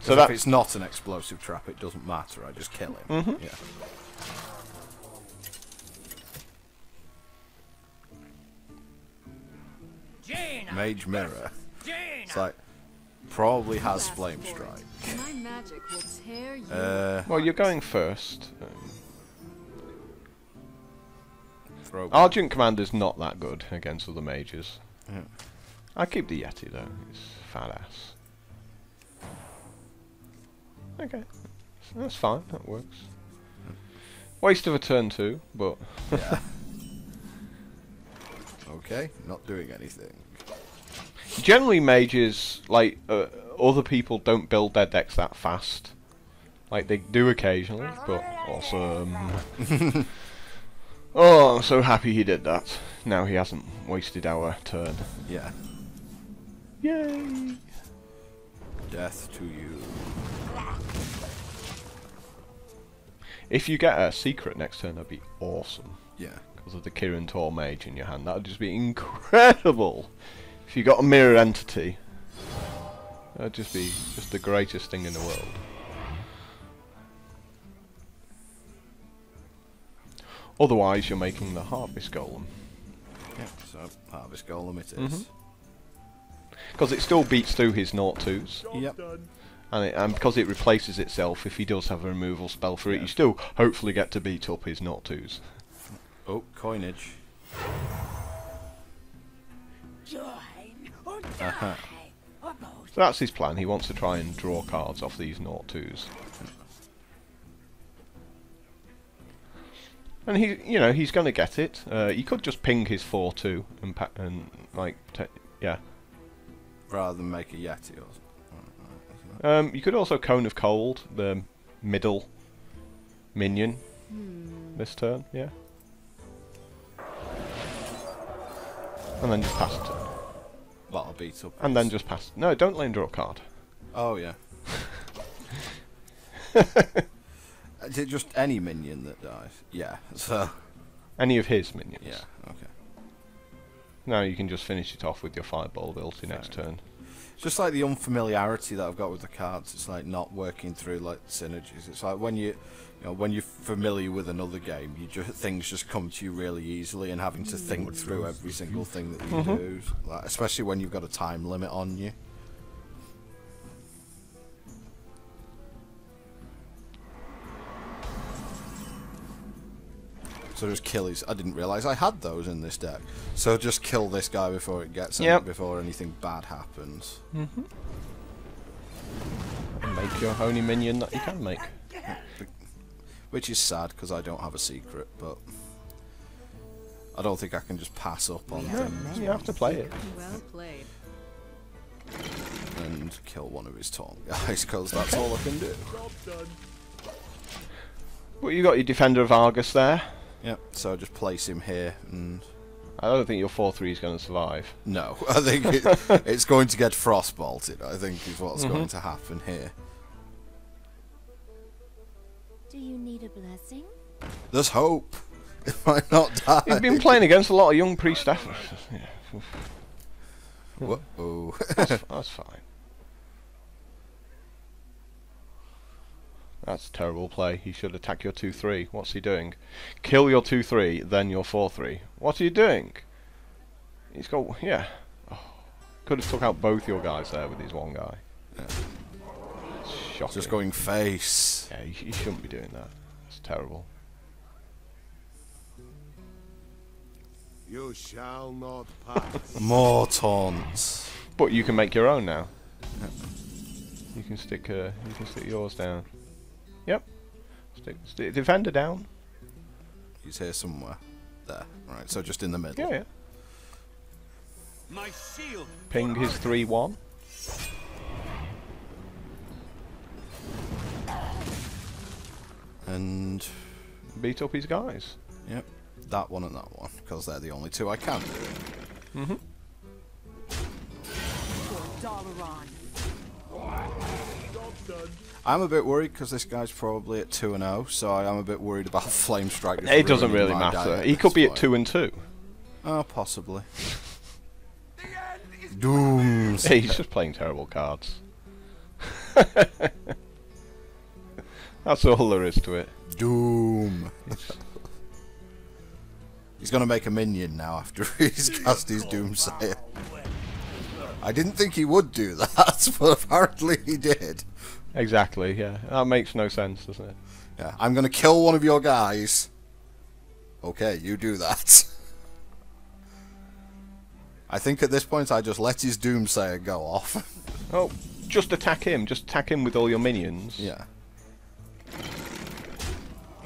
So if that it's not an explosive trap, it doesn't matter. I just kill him. Mhm. Yeah. Mage mirror. It's like probably has flame strike. My magic will tear you. well, you're going first. Throw. Argent Commander's not that good against other mages. Yeah. I keep the Yeti though. It's fat ass. Okay, that's fine. That works. Waste of a turn too, but Yeah. Okay, not doing anything. generally mages, like other people, don't build their decks that fast. Like they do occasionally, but awesome. Oh, I'm so happy he did that. Now he hasn't wasted our turn. Yeah. Yay! Death to you. If you get a secret next turn, that'd be awesome. Yeah. Because of the Kirin Tor Mage in your hand, that'd just be incredible. If you got a mirror entity, that'd just be the greatest thing in the world. Otherwise, you're making the Harvest Golem. Yeah. So Harvest Golem it is. Because it still beats through his 0/2s. Job Yep. done. And because it replaces itself, if he does have a removal spell for it, you still hopefully get to beat up his 0/2s. Oh, coinage. Uh-huh. So that's his plan. He wants to try and draw cards off these 0/2s. And he's going to get it. He could just ping his 4/2 and yeah. Rather than make a Yeti or something. You could also Cone of Cold, the middle minion, this turn, yeah. And then just pass a turn. That'll beat up. And then just pass. No, don't let him draw a card. Oh yeah. Is it just any minion that dies? Yeah. So. Any of his minions. Yeah. Okay. Now you can just finish it off with your fireball ability next turn. It's just like the unfamiliarity that I've got with the cards. It's like not working through like synergies. It's like when you know, when you're familiar with another game, things just come to you really easily, and having to think through every single thing that you do, like, especially when you've got a time limit on you. So just kill his. I didn't realise I had those in this deck. So just kill this guy before it gets before anything bad happens. And make your only minion that you can make. Which is sad because I don't have a secret, but I don't think I can just pass up on things. You have to play it. Well played. And kill one of his taunt guys, because that's all I can do. But you got your Defender of Argus there. Yep, so just place him here, and I don't think your 4/3 is going to survive. no, I think it's going to get frostbolted, I think is what's going to happen here. Do you need a blessing? There's hope. It might not die. He's been playing against a lot of young priest efforts. Yeah. Whoa. That's fine. That's a terrible play. He should attack your 2/3. What's he doing? Kill your 2/3, then your 4/3. What are you doing? He's got... yeah. Oh, could have took out both your guys there with his one guy. Yeah. Shocking. Just going face. Yeah, he shouldn't be doing that. It's terrible. You shall not pass. More taunts. But you can make your own now. You can stick yours down. Yep. Stick Defender down. He's here somewhere. There. Right, so just in the middle. Yeah, yeah. My shield. Ping his 3/1. And Beat up his guys. yep, that one and that one, because they're the only two I can do. I'm a bit worried because this guy's probably at 2-0, so I am a bit worried about Flame Strike. It doesn't really matter. He could be at 2-2. Oh, possibly. Dooms. He's just playing terrible cards. That's all there is to it. Doom. He's gonna make a minion now after he's cast his Doomsayer. I didn't think he would do that, but apparently he did. Exactly, yeah. That makes no sense, doesn't it? Yeah, I'm gonna kill one of your guys. Okay, you do that. I think at this point I just let his Doomsayer go off. Oh, just attack him. Just attack him with all your minions. Yeah.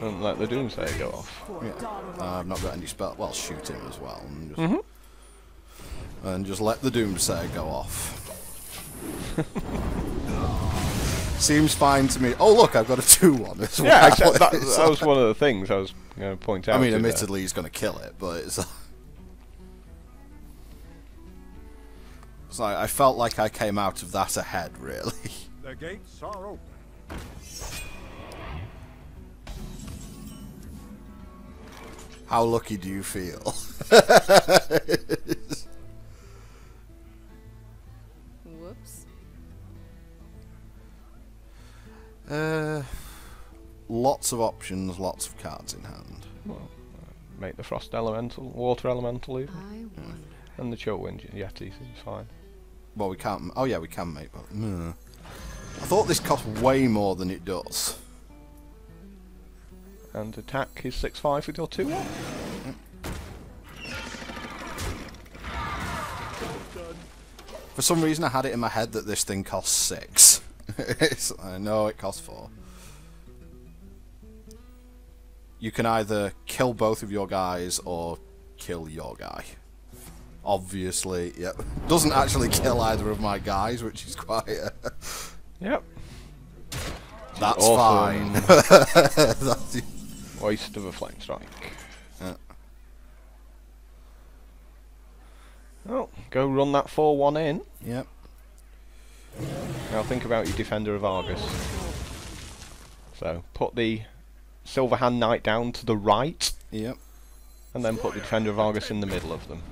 And let the Doomsayer go off. Yeah. I've not got any spell. Well, shoot him as well. And just let the Doomsayer go off. Seems fine to me. Oh look, I've got a 2/1 as well. Yeah, except that was one of the things I was going to point out. I mean, admittedly, he's going to kill it, but it's like I felt like I came out of that ahead, really. The gates are open. How lucky do you feel? Whoops. Lots of options, lots of cards in hand. Well, make the Frost Elemental, Water Elemental even. I wonder. And the Chillwind Yetis is fine. Well, we can't. Oh yeah, we can make. But, I thought this cost way more than it does. And attack his 6/5 with your 2/1. For some reason, I had it in my head that this thing costs 6. I know it costs 4. You can either kill both of your guys or kill your guy. Obviously, yep. Doesn't actually kill either of my guys, which is quite. Yep. That's Awesome. fine. That's Waste of a Flame Strike. Yeah. Oh, go run that 4/1 in. Yep. Now think about your Defender of Argus. So put the Silverhand Knight down to the right, Yep. and then put the Defender of Argus in the middle of them.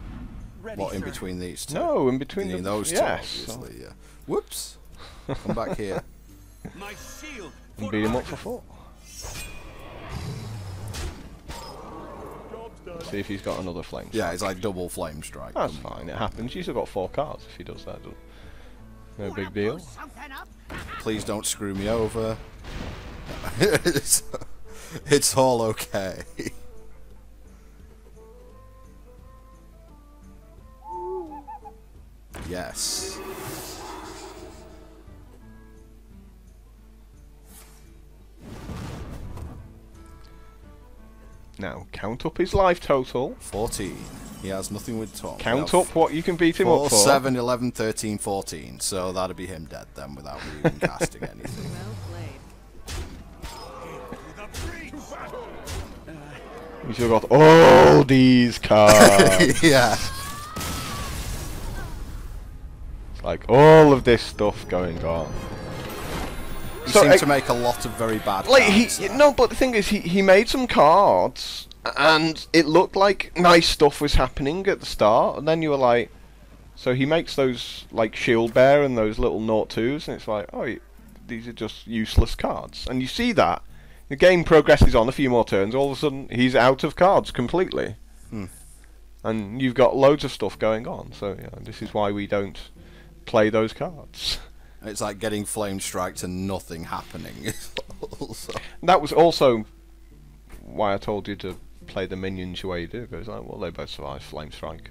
What, in between these two? No, in between them. those two, yes. obviously, yeah. Whoops. Come back here. My shield. And beat him up for 4. See if he's got another flame. Yeah, it's like double flame strike. That's fine, it happens. He's still got 4 cards if he does that. No big deal. Please don't screw me over. It's all okay. Yes. Now, count up his life total. 14. He has nothing with Tom. Count up what you can beat him 4, up for. 7, 11, 13, 14. So that'd be him dead then without me even casting anything. Well played. You should have got all these cards. Yeah. Like, all of this stuff going on. He So, seemed to make a lot of very bad Like, cards. no, but the thing is, he made some cards, and it looked like nice stuff was happening at the start, and then you were like, so he makes those, like, Shield Bear and those little 0-2s, and it's like, oh, these are just useless cards. And you see that, the game progresses on a few more turns, all of a sudden, he's out of cards completely. And you've got loads of stuff going on, so, yeah, this is why we don't play those cards. It's like getting flame striked and nothing happening. Also. That was also why I told you to play the minions the way you do, because like, well, they both survive Flame Strike.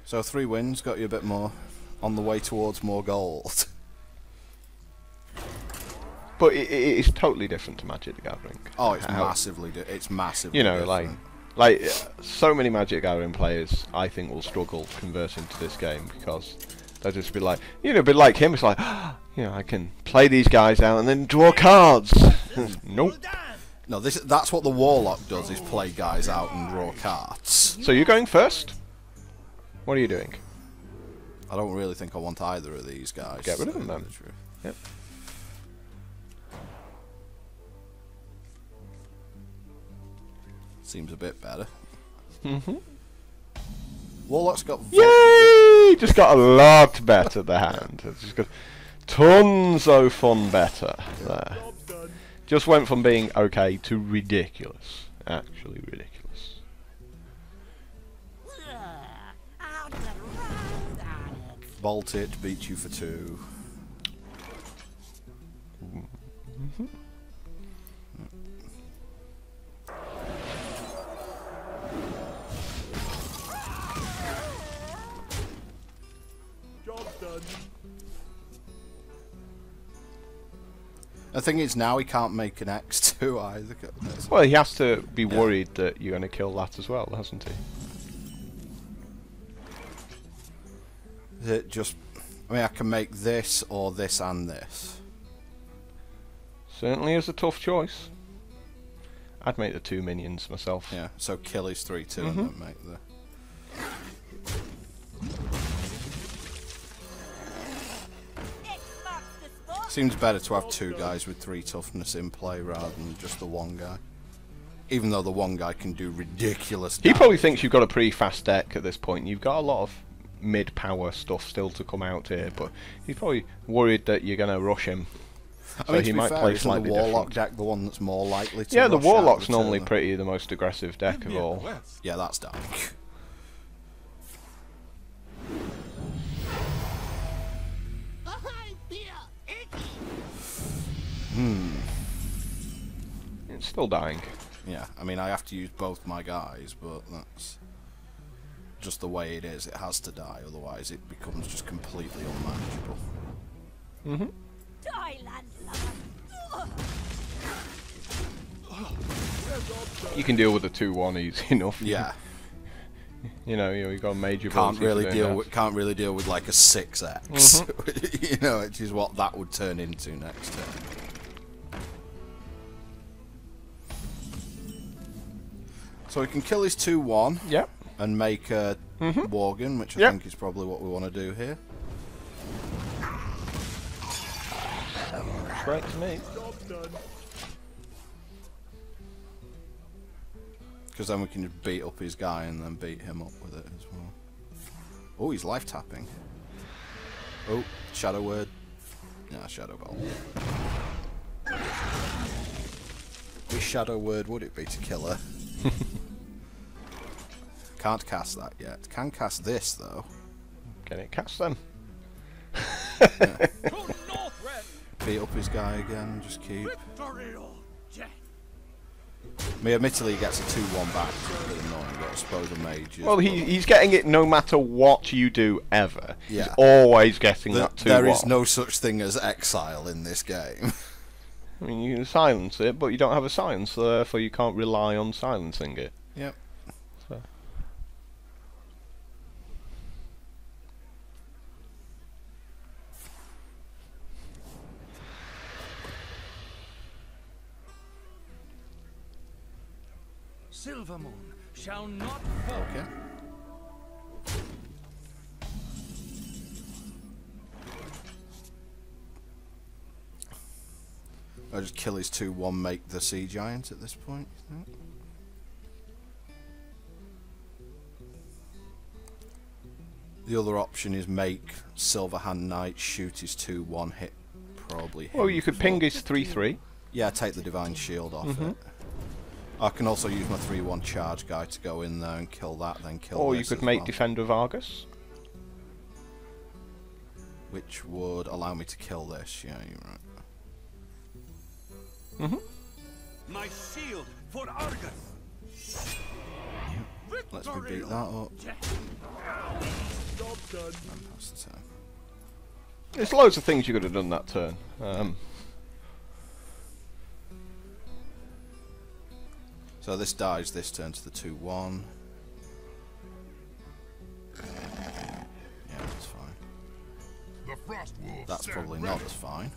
So 3 wins got you a bit more on the way towards more gold. But it is totally different to Magic the Gathering. Oh, it's massively. It's massively. You know, different. like so many Magic the Gathering players, I think, will struggle converting to this game because they'll just be like, you know, a bit like him. It's like, you know, I can play these guys out and then draw cards. Nope. No, that's what the Warlock does: is play guys out and draw cards. So you're going first? What are you doing? I don't really think I want either of these guys. Get rid of them then. Yep. Seems a bit better. Mm-hmm. Warlock's got. Yay! Just got a lot better the hand. It's just got tons of fun better there. Just went from being okay to ridiculous. Actually ridiculous. Bolt it, beat you for 2. Job's done. The thing is, now he can't make an X2 either. Well, he has to be worried that you're going to kill that as well, hasn't he? Is it just... I mean, I can make this, or this and this. Certainly is a tough choice. I'd make the 2 minions myself. Yeah, so kill his 3-2 and then make the... Seems better to have 2 guys with 3 toughness in play rather than just the 1 guy. Even though the 1 guy can do ridiculous damage. He probably thinks you've got a pretty fast deck at this point. You've got a lot of mid-power stuff still to come out here, but he's probably worried that you're going to rush him. I So mean, he to be might fair, play isn't slightly the Warlock different. deck the one that's more likely to Yeah, the rush out Warlock's the normally turn? pretty the most aggressive deck of all. Yeah, that's dark. It's still dying. Yeah, I mean, I have to use both my guys, but that's just the way it is. It has to die, otherwise it becomes just completely unmanageable. You can deal with the 2-1 easy enough. Yeah, You know, you got a major can't ability really for doing that. can't really deal with like a 6x. You know, which is what that would turn into next turn. So we can kill his 2-1 Yep. and make a Worgen, which I Yep. think is probably what we want to do here. great to me. Job done. Because then we can just beat up his guy and then beat him up with it as well. Oh, he's life tapping. Oh, shadow word. Yeah, shadow ball. Which shadow word would it be to kill her? Can't cast that yet. Can cast this though. Can it cast them? Yeah. To Northrend. Beat up his guy again. Just keep. Victory or death. I mean, admittedly, he gets a 2-1 back, which is a bit annoying, but I suppose a mage is... Well, he's getting it no matter what you do ever. Yeah. He's always getting that 2-1. There is no such thing as exile in this game. I mean, you can silence it, but you don't have a silencer, therefore you can't rely on silencing it. Yep. So. Silvermoon shall not fall. Okay. I'll just kill his 2-1, make the Sea Giant at this point. The other option is make Silverhand Knight shoot his 2-1, hit probably him. Well, you could ping his 3-3. Yeah, take the Divine Shield off it. I can also use my 3-1 charge guy to go in there and kill that, then kill Or you this could as make well, Defender of Argus. which would allow me to kill this. Yeah, you're right. My shield for Argus. Let's me beat that up. Job done. And pass the turn. There's loads of things you could have done that turn. So this dies this turn to the 2-1. Yeah, that's fine. The Frost Wolf. That's probably not as fine.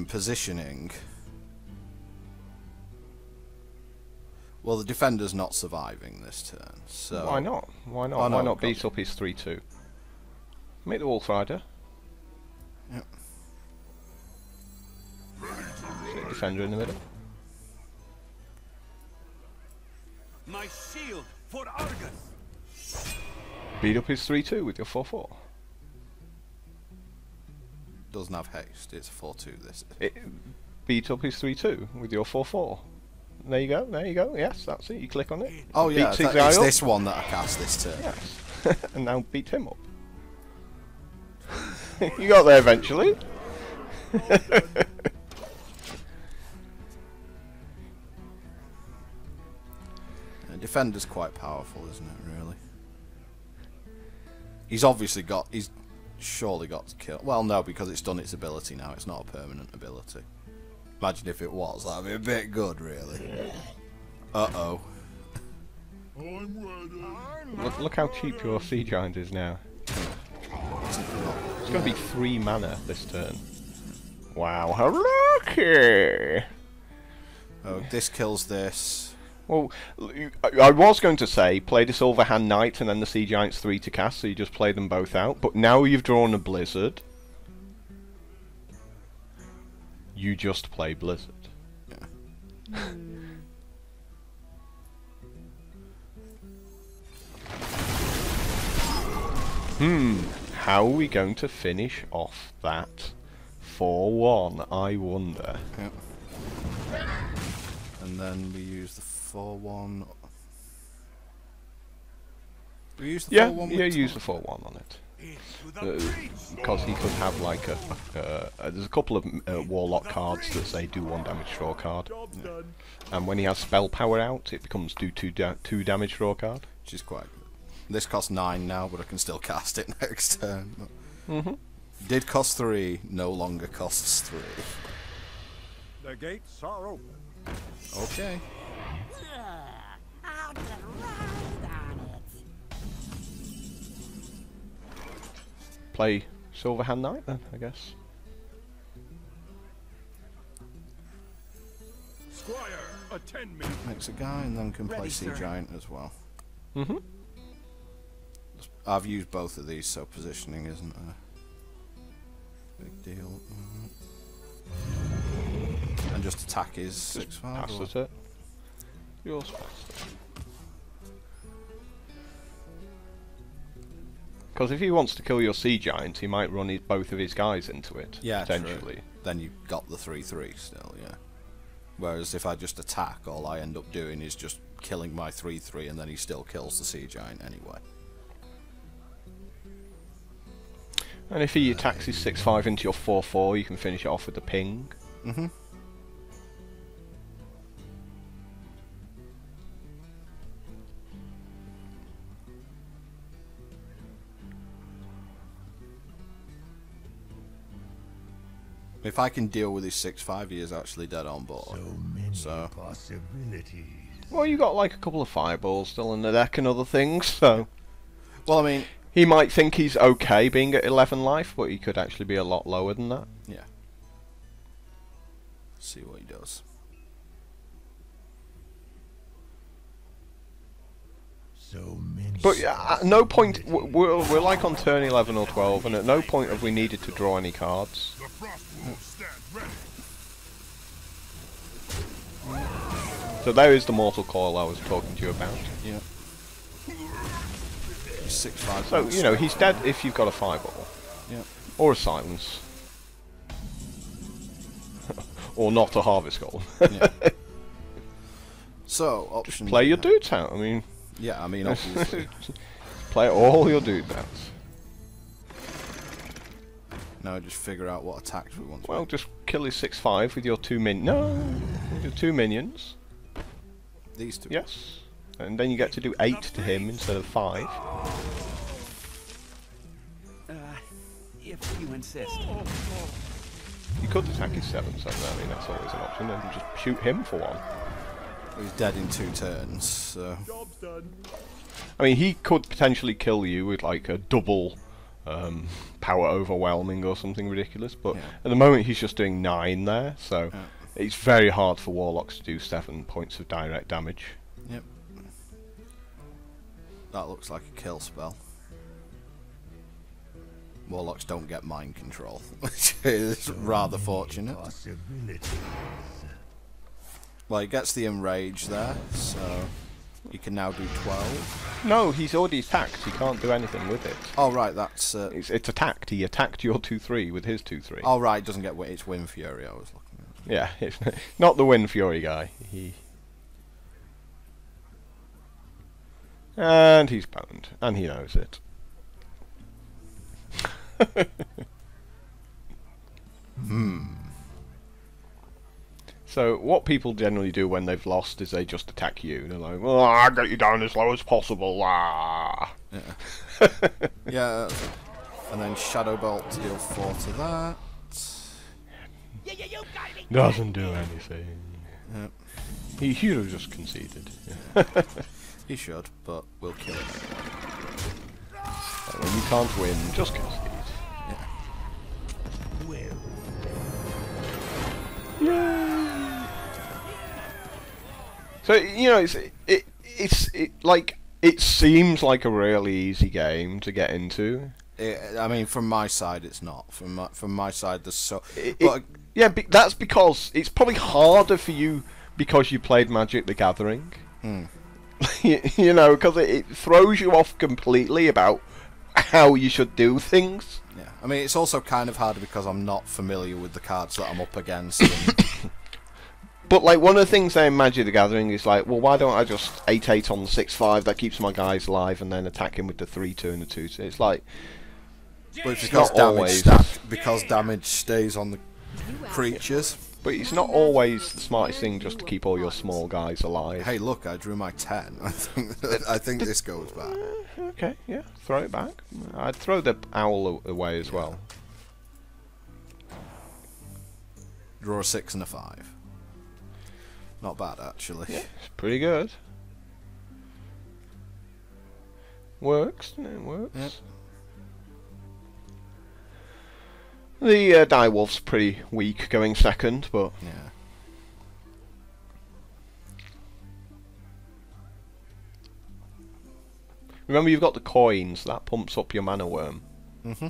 Positioning. Well, the defender's not surviving this turn, so... Why not? Why not? Oh, no, Why not beat gotcha. up his 3-2? Make the Wolf Rider. Yep. Sit Defender in the middle. My shield for Argus. Beat up his 3-2 with your 4-4. Doesn't have haste, it's a 4-2 this. Beat up his 3-2 with your 4-4. There you go, there you go. Yes, that's it. You click on it. Oh yeah, beats his it's guy up. this one that I cast this turn. Yes. And now beat him up. You got there eventually. Defender's quite powerful, isn't it, really? He's obviously got... He's surely got to kill... Well, no, because it's done its ability now. It's not a permanent ability. Imagine if it was. That'd be a bit good, really. Uh-oh. I'm ready. Look how cheap your Sea Giant is now. It's going to be 3 mana this turn. Wow, how lucky! Oh, this kills this. Well, I was going to say, play the Silverhand Knight and then the Sea Giant's 3 to cast, so you just play them both out. But now you've drawn a Blizzard, you just play Blizzard. Yeah. How are we going to finish off that 4-1, I wonder? Yep. And then we use the 4-1. We use the 4-1 with use the 4-1 on it. Because he could have like there's a couple of Warlock cards that say do 1 damage, draw a card. Job's done. And when he has spell power out, it becomes do 2 damage, draw a card. which is quite good. This costs 9 now, but I can still cast it next turn. Did cost 3, no longer costs 3. The gates are open. Okay. I'll get right on it. Play Silverhand Knight then, I guess. Squire, attend me. Makes a guy and then can play Ready, Sea sir. Giant as well. Mm-hmm. Just I've used both of these, so positioning isn't a big deal. And just attack is 6-5. Passes it. Yours faster. Because if he wants to kill your sea giant, he might run both of his guys into it. Yeah, potentially. True. Then you've got the 3/3 still, yeah. Whereas if I just attack, all I end up doing is just killing my 3/3, and then he still kills the sea giant anyway. And if he attacks his 6/5 into your 4/4, you can finish it off with the ping. Mm-hmm. If I can deal with his 6/5, he is actually dead on board. So Possibilities. Well, you got like a couple of fireballs still in the deck and other things, so... Well, I mean... He might think he's okay being at 11 life, but he could actually be a lot lower than that. Yeah. See what he does. So many. But at no point... We're like on turn 11 or 12, and at no point have we needed to draw any cards. The frost wolves stand ready. So there is the Mortal Coil I was talking to you about. Yeah. 6/5. So, you know, he's dead if you've got a fireball. Yeah. Or a silence. Or not a harvest goal. Yeah. So, option... Play your dudes out, I mean... Yeah, I mean, obviously. Play all your dudes out. Now just figure out what attacks we want to Well, make. just kill his 6/5 with your with your 2 minions. These two. Yes. And then you get to do 8 to him instead of 5. If you insist. You could attack his 7, so I mean that's always an option, and just shoot him for 1. He's dead in 2 turns, so... Job's done. I mean, he could potentially kill you with like a double power overwhelming or something ridiculous, but Yeah. at the moment he's just doing 9 there, so Yeah. it's very hard for Warlocks to do 7 points of direct damage. Yep. That looks like a kill spell. Warlocks don't get mind control, which is rather fortunate. Possibilities. Well, he gets the enrage there, so he can now do 12. No, he's already attacked, he can't do anything with it. Oh, right, that's... It's attacked, he attacked your 2/3 with his 2/3. Oh, right, it doesn't get... It's Wind Fury I was looking at. Yeah, it's not the Wind Fury guy. And he's boned, and he knows it. So what people generally do when they've lost is they just attack you. They're like, "Well, I'll get you down as low as possible." Ah. Yeah. Yeah, and then Shadow Bolt to deal 4 to that. Doesn't do anything. Yep. He should have just conceded. He should, but we'll kill him. When you can't win, just concede. So you know, it's like it seems like a really easy game to get into. I mean, from my side, it's not. From my side, there's so. Yeah, that's because it's probably harder for you because you played Magic the Gathering. You know, because it throws you off completely about how you should do things. Yeah, I mean, it's also kind of harder because I'm not familiar with the cards that I'm up against. And But like one of the things in Magic the Gathering is like, well, why don't I just 8/8 on the 6/5 that keeps my guys alive, and then attack him with the 3/2 and the 2/2. It's like, but it's It's because not damage always. because damage stays on the creatures. but it's not always the smartest thing just to keep all your small guys alive. Hey, look, I drew my 10. I think this goes back. Okay, yeah, throw it back. I'd throw the owl away as well. Draw a 6 and a 5. Not bad, actually. Yeah, it's pretty good. Works, it works. Yep. The Direwolf's pretty weak going second, but Yeah. Remember, you've got the coins that pumps up your mana worm. Mm-hmm.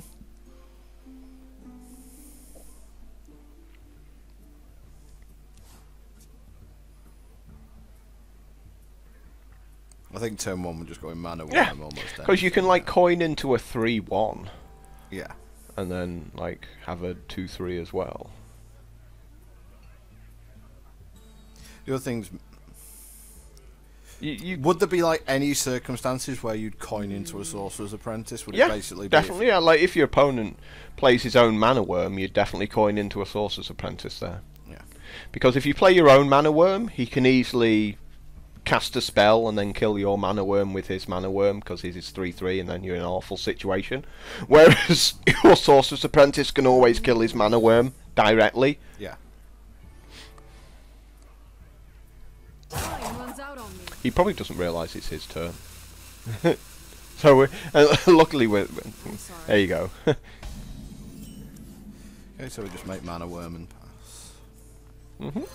I think turn 1 we're just going mana worm almost. Because you can like coin into a 3/1. Yeah. And then like have a 2/3 as well. The other things. You Would there be like any circumstances where you'd coin into a sorcerer's apprentice? Would yeah, it basically definitely. Yeah, like if your opponent plays his own mana worm, you'd definitely coin into a sorcerer's apprentice there. Yeah. Because if you play your own mana worm, he can easily cast a spell and then kill your mana worm with his mana worm because he's 3/3, and then you're in an awful situation. Whereas your sorcerer's apprentice can always kill his mana worm directly. Yeah. Time runs out on me. He probably doesn't realise it's his turn. So luckily we're I'm sorry. there you go. Okay, so we just make mana worm and pass. Mhm.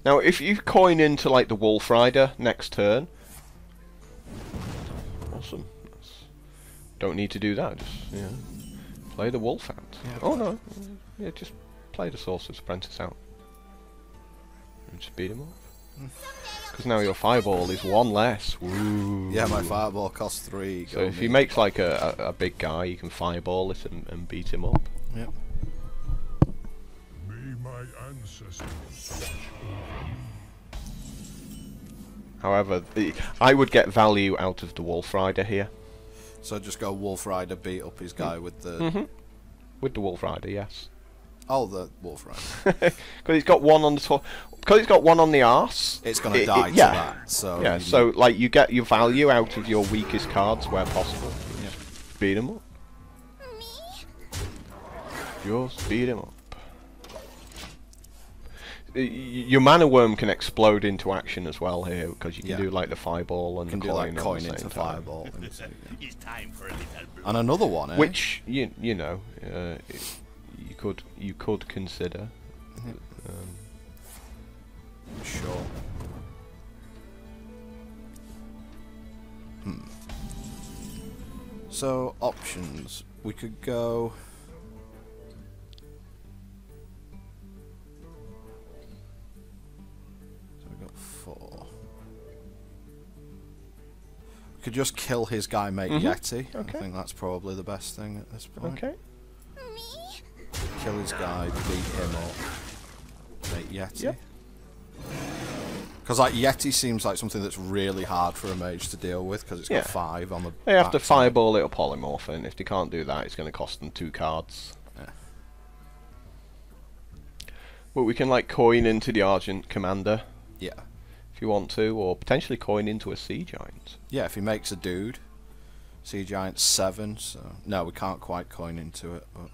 Now, if you coin into like the Wolf Rider next turn, awesome. Don't need to do that. Just play the Wolf out. Yeah, Oh no, yeah, just play the Sorcerer's Apprentice out and just beat him up. Because now your Fireball is 1 less. Woo. Yeah, my fireball costs 3. So if he makes like a big guy, you can Fireball it and beat him up. Yep. May my ancestors watch However, I would get value out of the Wolf Rider here. So just go Wolf Rider, beat up his guy with the... Mm-hmm. With the Wolf Rider, yes. Oh, the Wolf Rider. Because he's got 1 on the top. Because he's got 1 on the arse. It's going to die to yeah. that. So Yeah. So like you get your value out of your weakest cards where possible. Yeah. Beat him up. Just beat him up. Your mana worm can explode into action as well here because you can do like the fireball and you can the do coin like coin at the into same time. fireball. And, It's time for a little blood. and another one, eh? Which you know you could consider. Sure. So options, we could go. So we got 4. We could just kill his guy, make Yeti. Okay. I think that's probably the best thing at this point. Okay. Kill his guy, beat him up, make Yeti. Yep. Because like Yeti seems like something that's really hard for a mage to deal with because it's got 5 on the. They have to backside. fireball it or polymorph, and if they can't do that, it's going to cost them 2 cards. Yeah. But we can like coin into the Argent Commander Yeah. if you want to, or potentially coin into a Sea Giant. Yeah, if he makes a dude. Sea Giant's 7, so no, we can't quite coin into it. But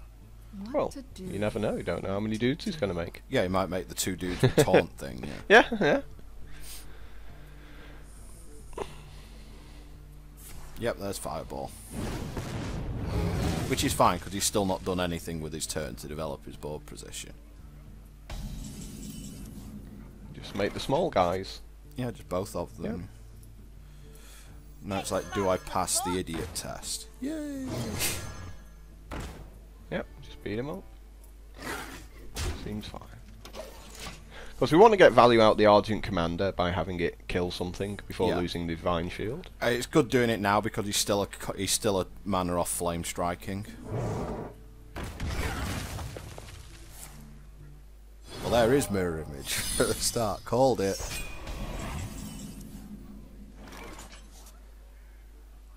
What Well, to do? you never know. You don't know how many dudes he's going to make. yeah, he might make the 2 dudes with taunt thing. Yeah. Yeah. Yep, there's Fireball. Which is fine because he's still not done anything with his turn to develop his board position. Just make the small guys. Yeah, just both of them. Now it's like, do I pass the idiot test? Yay! Yep, just beat him up. Seems fine. Because we want to get value out the Argent Commander by having it kill something before losing the Divine Shield. It's good doing it now because he's still a mana off flame striking. Well, there is mirror image at the start. Called it.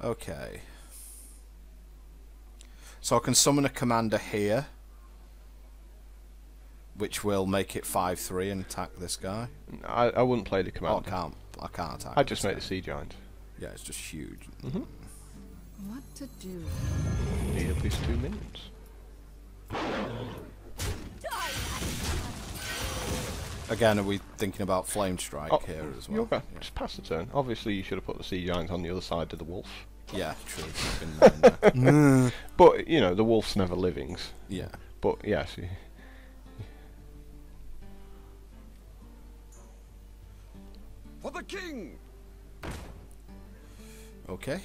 Okay. So I can summon a commander here, which will make it 5/3 and attack this guy. I wouldn't play the Oh, Commander. I can't attack. I'd just this make the guy. Sea Giant. Yeah, it's just huge. What to do? Need at least 2 minions. Again, are we thinking about flame strike here as well? Okay, just pass the turn. Obviously, you should have put the Sea Giant on the other side of the Wolf. Yeah, true. Been there. But, you know, the Wolf's never livings. Yeah. But, yes. For the king! Okay.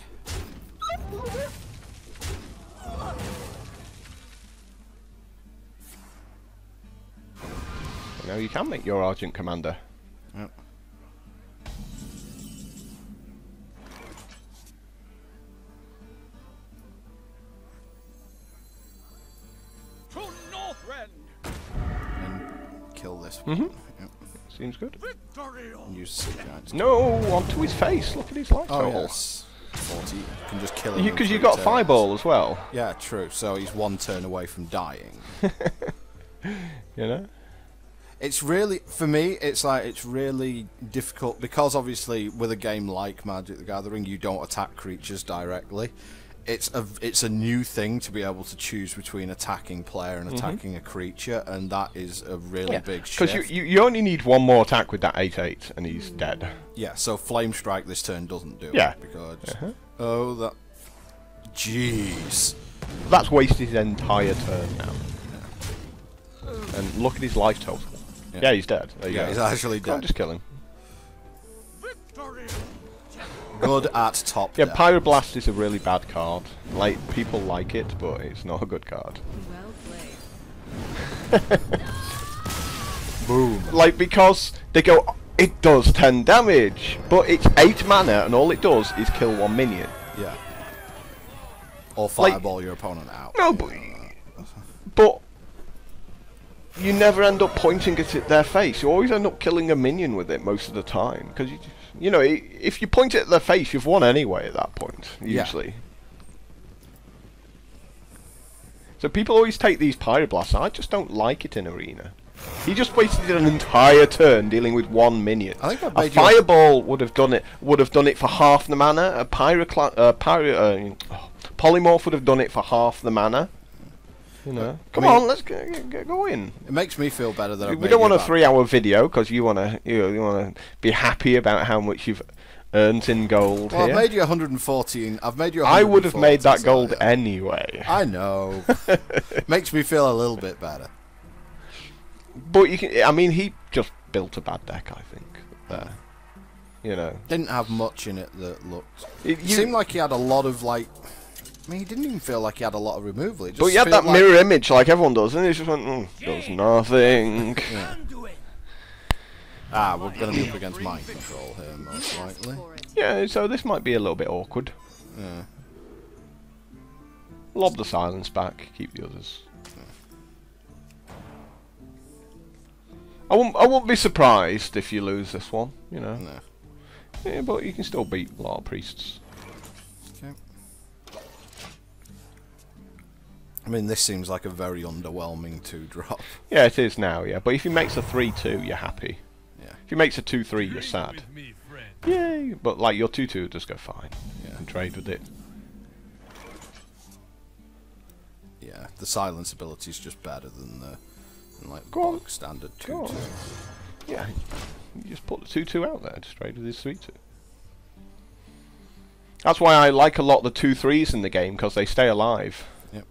You know, you can make your Argent Commander. Yep. To Northrend! And kill this. Mm-hmm. Yep. Seems good. Victory! And use Sea Giants. No, onto his face. Look at his life Oh total. yes. 40. You can just kill him. Because in you 3 got turns. Fireball as well. Yeah, true. So he's 1 turn away from dying. You know? It's really, for me, it's like, it's really difficult, because obviously with a game like Magic the Gathering, you don't attack creatures directly. It's a new thing to be able to choose between attacking player and attacking a creature, and that is a really big shift. Because you only need one more attack with that 8/8, and he's dead. Yeah, so Flame Strike this turn doesn't do Yeah. it, because... Oh, that... Jeez. That's wasted his entire turn now. And look at his life total. Yeah, he's dead. There you Yeah, go. he's actually Go on, dead. just kill him. Victory! Good at top Yeah, death. Pyroblast is a really bad card. Like, people like it, but it's not a good card. Well played. Boom. Like, because they go, it does 10 damage, but it's 8 mana, and all it does is kill 1 minion. Yeah. Or fireball your opponent out. No, but you never end up pointing it at their face. You always end up killing a minion with it most of the time, because you know, if you point it at their face, you've won anyway at that point, usually. Yeah. So people always take these Pyroblasts. I just don't like it in Arena. He just wasted an entire turn dealing with 1 minion. I think a Fireball would have done it. Would have done it for half the mana. A Polymorph would have done it for half the mana. You know, come on, let's get going. It makes me feel better that we don't want a 3-hour video because you wanna you wanna be happy about how much you've earned in gold. Well, here. I've made you 114. I've made you. I would have made that gold so, anyway. I know. Makes me feel a little bit better. But you can. I mean, he just built a bad deck. I think there. You know, Didn't have much in it that looked. It seemed like he had a lot of like. I mean, he didn't even feel like he had a lot of removal. It just but he had that like mirror image like everyone does, and he just went, does nothing. Yeah. Ah, we're going to be up against Mind Control here, most likely. Yeah, so this might be a little bit awkward. Yeah. Lob the silence back, keep the others. I won't be surprised if you lose this one, you know. No. Yeah, but you can still beat a lot of priests. Okay. I mean, this seems like a very underwhelming 2-drop. Yeah, it is now, yeah. But if he makes a 3-2, you're happy. Yeah. If he makes a 2-3, you're sad. Me, friend. Yay! But like your 2-2 just go fine. Yeah. And trade with it. Yeah, the silence ability is just better than the like Go on. bog standard Go 2-2. on. Yeah. You just put the 2-2 out there, just trade with his 3-2. That's why I like a lot of the 2-3s in the game, because they stay alive. Yep.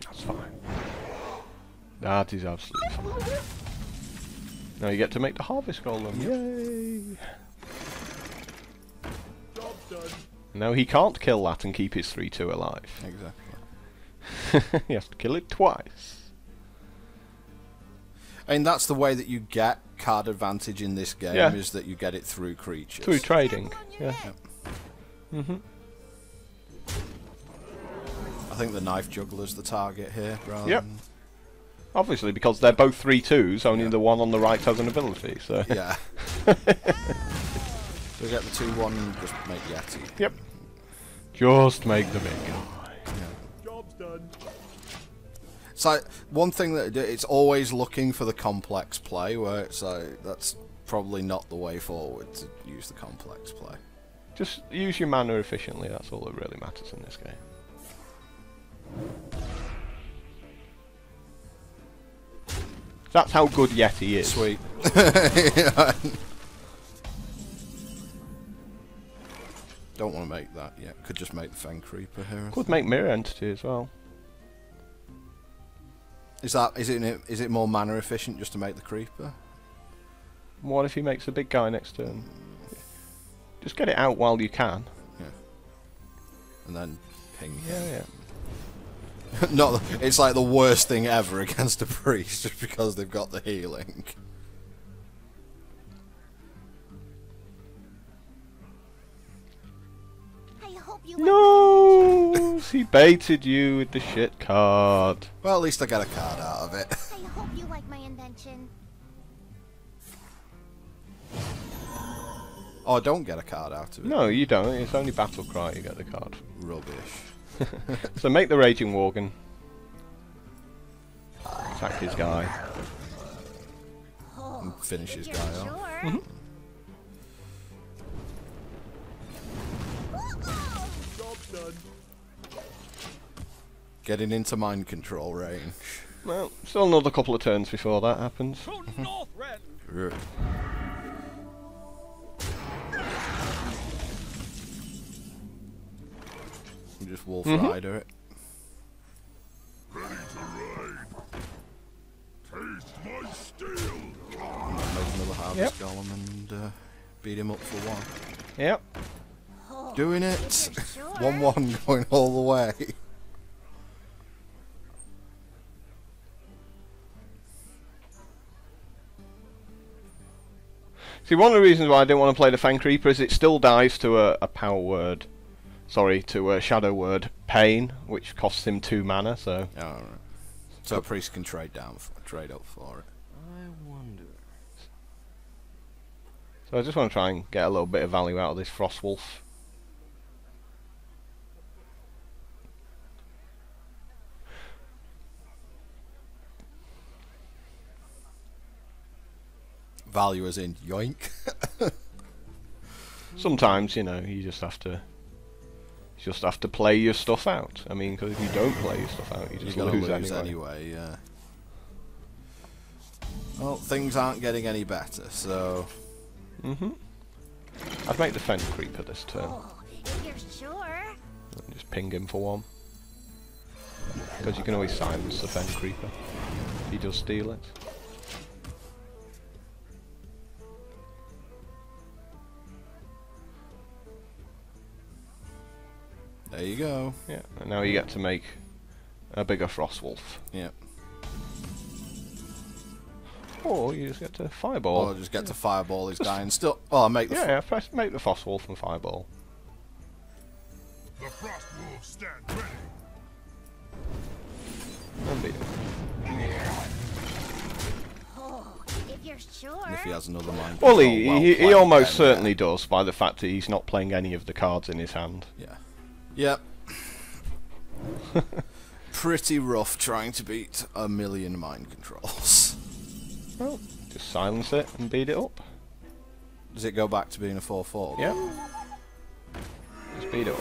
That's fine. That is absolutely fine. Now you get to make the harvest golem. Yay! Job done. No, he can't kill that and keep his 3-2 alive. Exactly. He has to kill it twice. I mean, that's the way that you get card advantage in this game, Yeah. is that you get it through creatures. Through trading. Yeah. I think the knife juggler's the target here, rather Yep. than... Obviously, because they're both 3-2s, only Yeah. the one on the right has an ability, so... Yeah. So we get the 2-1 and just make Yeti. Yep. Just make the big guy. Job's done. It's like, one thing that it's always looking for the complex play, where it's like, that's probably not the way forward to use the complex play. Just use your mana efficiently, that's all that really matters in this game. That's how good Yeti is. Sweet. Don't want to make that yet. Could just make the Fang Creeper here. Could make Mirror Entity as well. Is it more mana efficient just to make the creeper? What if he makes a big guy next turn? Just get it out while you can. Yeah. And then ping. Yeah. Not. It's like the worst thing ever against a priest just because they've got the healing. I hope you No, he baited you with the shit card. Well, at least I get a card out of it. I hope you like my invention. Oh, I don't get a card out of it. No, you don't. It's only Battle Cry you get the card. Rubbish. So make the Raging Worgen. Attack his guy. And finish his You're guy off. sure? Job's done. Getting into mind control range. Well, still another couple of turns before that happens. To Northrend. Ugh. Just Wolf Rider it. Ready to ride. Taste my steel. And then make another Harvest Golem and beat him up for one. Yep. Doing it! If you're sure. 1-1 going all the way. See, one of the reasons why I didn't want to play the Fang Creeper is it still dies to a power word. Sorry, to a shadow word, Pain, which costs him 2 mana, so... Alright. So a priest can trade up for it. I wonder. So I just want to try and get a little bit of value out of this Frost Wolf. Value as in yoink. Sometimes, you know, you just have to play your stuff out. I mean, because if you don't play your stuff out, you just You're gonna lose lose anyway, yeah. Well, things aren't getting any better, so... I'd make the Fen Creeper this turn. Oh, if you're sure. And just ping him for 1. Because you can always silence the Fen Creeper. He does steal it. There you go. Yeah, and now you get to make a bigger Frost Wolf. Yep. Or you just get to Fireball. Or just get to fireball his guy and still... Oh, make the... Yeah, make the Frost Wolf and Fireball. The frost wolves stand ready. And beat him. Oh, if you're sure. And if he has another mind Well, control, he played, almost then, certainly does by the fact that he's not playing any of the cards in his hand. Yeah. Yep. Pretty rough trying to beat a million mind controls. Well, just silence it and beat it up. Does it go back to being a 4/4? Yeah. Just beat it up.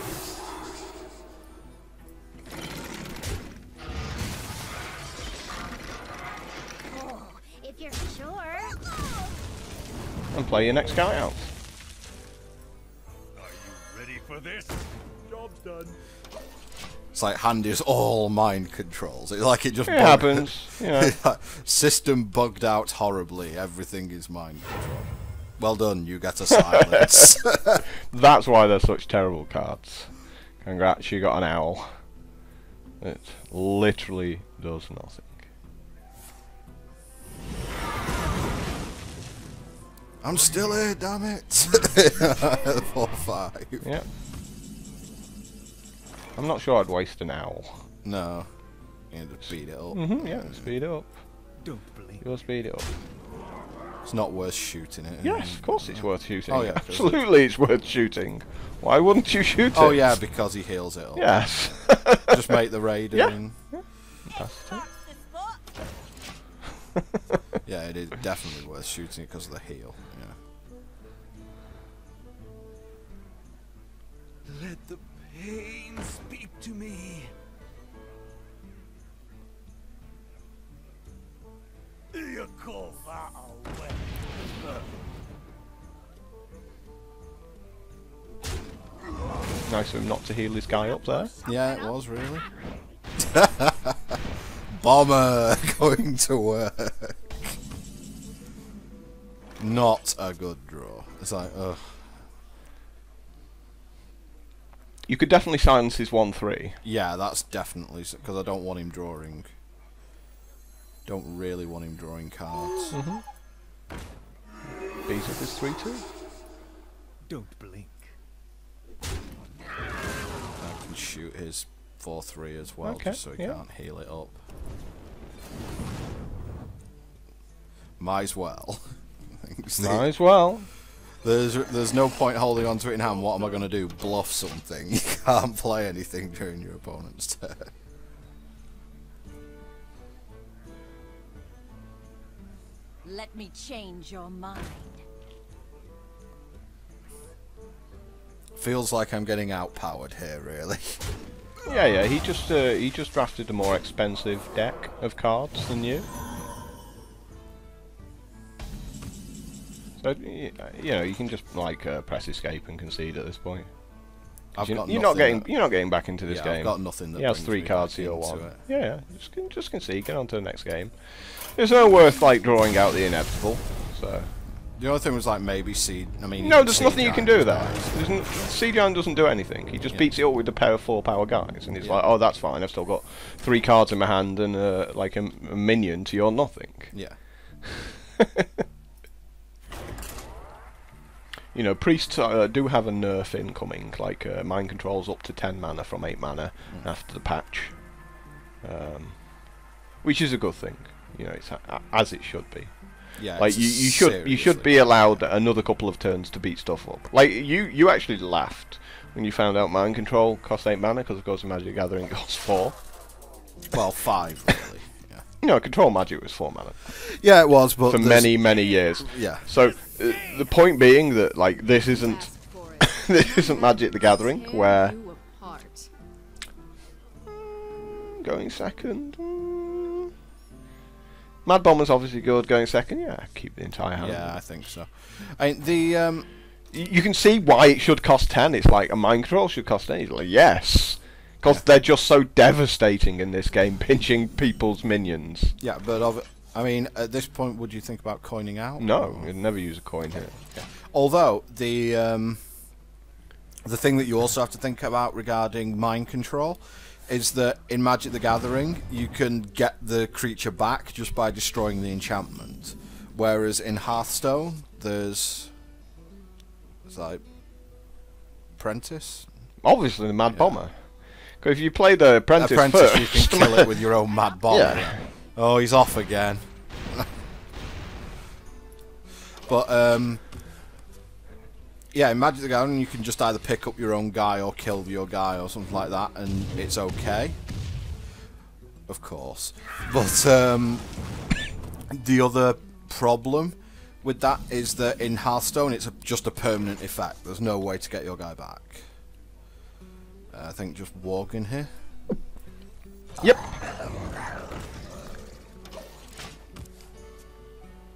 Oh, if you're sure. And play your next guy out. Are you ready for this? Job's done. It's like hand is all mind controls. It's like it just It happens, you know. System bugged out horribly. Everything is mind control. Well done, you get a silence. That's why they're such terrible cards. Congrats, you got an owl. It literally does nothing. I'm still here, damn it. 4/5. Yeah. I'm not sure I'd waste an owl. No. You need to beat it up. Yeah, speed it up. Don't blink. You'll speed it up. It's not worth shooting it. Yes, of course it's worth shooting. Oh, yeah, 'cause absolutely it's worth shooting. Why wouldn't you shoot it? Oh yeah, because he heals it up. Yes. Just make the raider Yeah. and... Yeah, it is definitely worth shooting because of the heal. Yeah. Let the pain speak to me. You call that a weapon? Nice of him not to heal his guy up there. Yeah, it was really. Bomber going to work. Not a good draw. It's like, ugh. You could definitely silence his 1/3. Yeah, that's definitely because I don't want him drawing. Don't really want him drawing cards. Beat up his 3/2. Don't blink. I can shoot his 4/3 as well, Okay, just so he yeah. can't heal it up. Might as well. Might as well. There's no point holding on to it in hand. What am I going to do? Bluff something? You can't play anything during your opponent's turn. Let me change your mind. Feels like I'm getting outpowered here, really. Yeah. He just drafted a more expensive deck of cards than you. So you know you can just like press escape and concede at this point. You're not getting back into this game. I've got nothing that he has brings 3 me cards back to your into 1. it. Yeah, just concede. Get on to the next game. There's no worth like drawing out the inevitable. So The only thing was like maybe seed. I mean, no, there's nothing you Giant can do as there. well. Sea Giant doesn't do anything. He just beats it up with the power 4 power guys, and he's like, oh, that's fine. I've still got 3 cards in my hand and like a minion to your nothing. Yeah. You know, priests do have a nerf incoming, like mind controls up to 10 mana from 8 mana after the patch, which is a good thing. You know, it's as it should be. Yeah. Like you should be allowed another couple of turns to beat stuff up. Like you actually laughed when you found out mind control costs 8 mana because of course Magic Gathering costs 4. Well, 5 really. Yeah. No, control magic was 4 mana Yeah, it was, but for many years. Yeah. So the point being that like this isn't this isn't Magic the Gathering where going second. Mad Bomber's obviously good. Going second, yeah, keep the entire hand. Yeah, I think so. I mean, the you can see why it should cost 10. It's like a mind control should cost 10. It's like yes, because they're just so devastating in this game, pinching people's minions. yeah, but I mean, at this point, would you think about coining out? No, you'd never use a coin here. Yeah. Although the thing that you also have to think about regarding mind control is that in Magic the Gathering you can get the creature back just by destroying the enchantment, whereas in Hearthstone there's like Apprentice. Obviously, the Mad Bomber. Because if you play the Apprentice Apprentice, first, you can kill it with your own Mad Bomber. Yeah. Oh, he's off again. But yeah, in Magic the Gathering you can just either pick up your own guy or kill your guy or something like that, and it's okay. Of course. But the other problem with that is that in Hearthstone it's just a permanent effect. There's no way to get your guy back. I think just walk in here. Yep.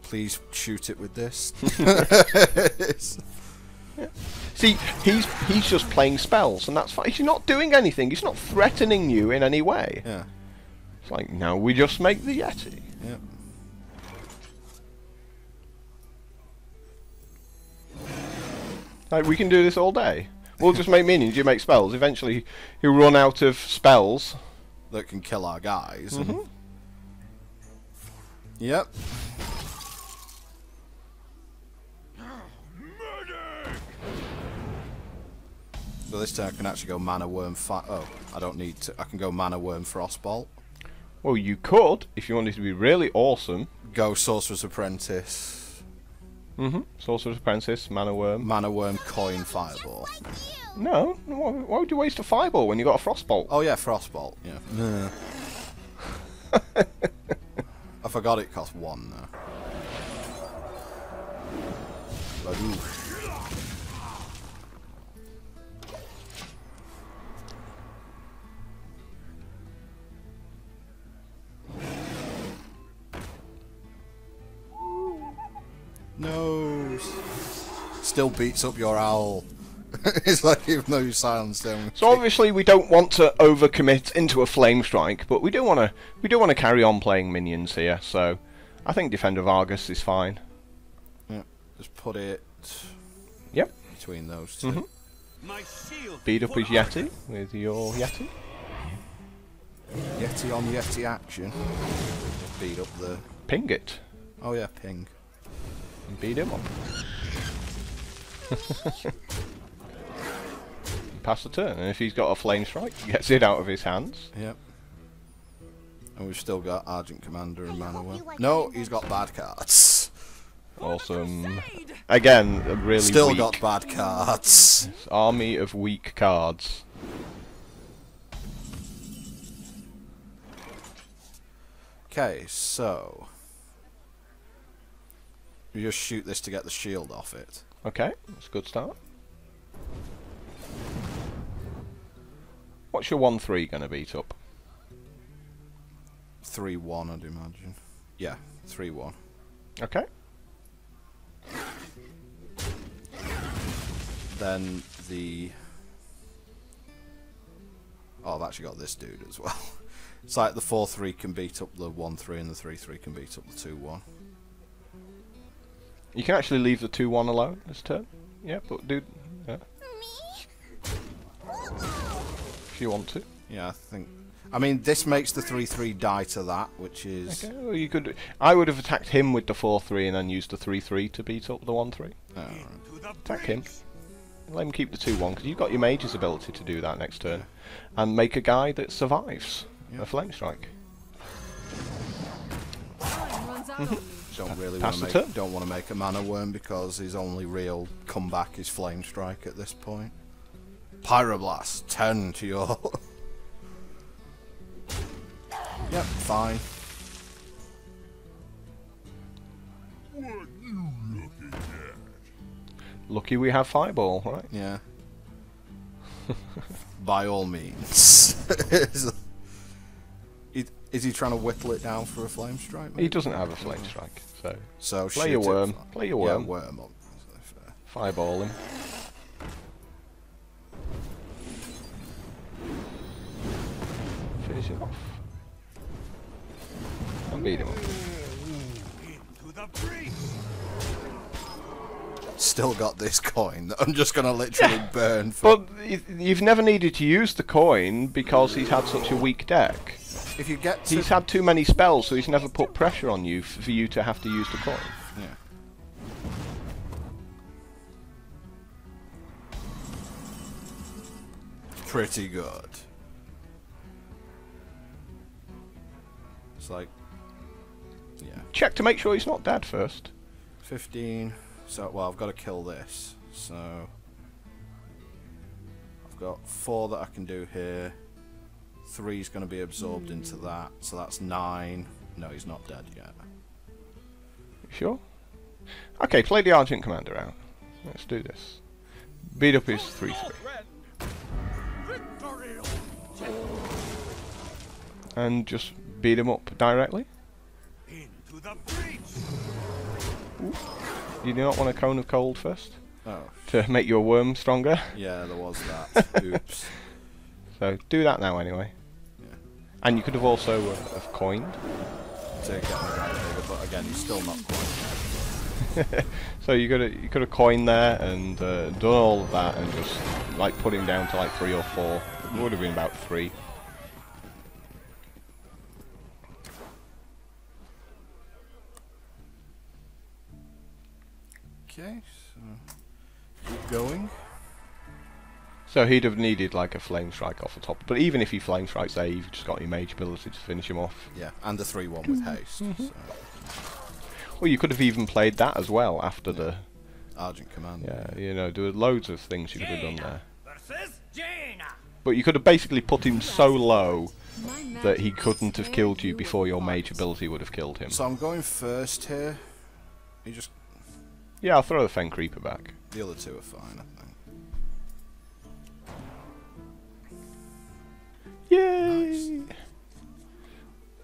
Please shoot it with this. Yeah. See, he's just playing spells, and that's fine. He's not doing anything. He's not threatening you in any way. Yeah. It's like, now we just make the Yeti. Yeah. Like, we can do this all day. We'll just make minions, you make spells. Eventually, he'll run out of spells. That can kill our guys. Mm-hmm. Yep. So this turn I can actually go Mana Worm oh, I don't need to. I can go Mana Worm Frostbolt. Well, you could, if you wanted to be really awesome. Go Sorcerer's Apprentice. Sorcerer's Apprentice, Mana Worm. Mana Worm Coin Fireball. No, why would you waste a fireball when you got a Frostbolt? Oh yeah, Frostbolt, yeah. I forgot it cost 1 now. But, ooh. No. Still beats up your owl. It's like even though you silenced him. So obviously we don't want to overcommit into a flame strike, but we do want to carry on playing minions here. So I think Defender of Argus is fine. Yeah, just put it. Yep. Between those two. My shield. Beat up his Yeti with your Yeti. Yeti on Yeti action. Just beat up the. Ping it. Oh yeah, ping. And beat him up. Pass the turn, and if he's got a flame strike, he gets it out of his hands. Yep. And we've still got Argent Commander and Mana Worm. No, he's got bad cards. Awesome. Again, a really Still weak got bad cards. army of weak cards. Okay, so you just shoot this to get the shield off it. Okay, that's a good start. What's your 1/3 going to beat up? 3-1, I'd imagine. Yeah, 3-1. Okay. Then the... Oh, I've actually got this dude as well. It's like the 4-3 can beat up the 1-3 and the 3-3 can beat up the 2-1. You can actually leave the 2/1 alone this turn. Yeah, but dude, yeah. If you want to. Yeah, I think... I mean, this makes the 3-3 die to that, which is... Okay, well you could. I would have attacked him with the 4/3 and then used the 3/3 to beat up the 1/3. Oh, right. Attack him. Let him keep the 2/1 because you've got your Mage's ability to do that next turn, and make a guy that survives a flame strike. Time runs out on me. Don't really Pass want the to turn. don't want to make a Mana Worm because his only real comeback is Flame Strike at this point. Pyroblast, 10 to your... Yep, fine. What you looking at? Lucky we have Fireball, right? Yeah. By all means. Is he trying to whittle it down for a Flame Strike? Maybe? He doesn't have a flame strike, so So play your shoot it. worm. Play your worm. Yeah, worm up. Fair. Fireball him. Finish him off. And beat him up. Into the breach. Still got this coin that I'm just going to literally burn for... But you've never needed to use the coin because he's had such a weak deck. If you get to... He's had too many spells, so he's never put pressure on you for you to have to use the coin. Yeah. Pretty good. It's like... Yeah. Check to make sure he's not dead first. 15. So, well, I've got to kill this. So... I've got 4 that I can do here. 3 is going to be absorbed into that. So that's 9. No, he's not dead yet. Sure? Okay, play the Argent Commander out. Let's do this. Beat up his 3/3. And just beat him up directly. Into the breach. You do not want a Cone of Cold first? Oh. To make your worm stronger? Yeah, there was that. Oops. So do that now anyway. Yeah. And you could have also have coined. To get the guy bigger, but again, he's still not quite. So you could have coined there and done all of that and just like put him down to like 3 or 4. It would have been about 3. Okay, so keep going. So he'd have needed like a flame strike off the top. But even if he flame strikes there, you've just got your mage ability to finish him off. Yeah, and the 3-1 with haste. So. Well, you could have even played that as well after the... Argent Commander. Yeah, you know, there were loads of things you could have done there. Versus Jaina. But you could have basically put him so low My that he magic couldn't have tear killed you you before your apart. mage ability would have killed him. So I'm going first here. You just... Yeah, I'll throw the Fen Creeper back. The other 2 are fine, I think. Yay! Nice.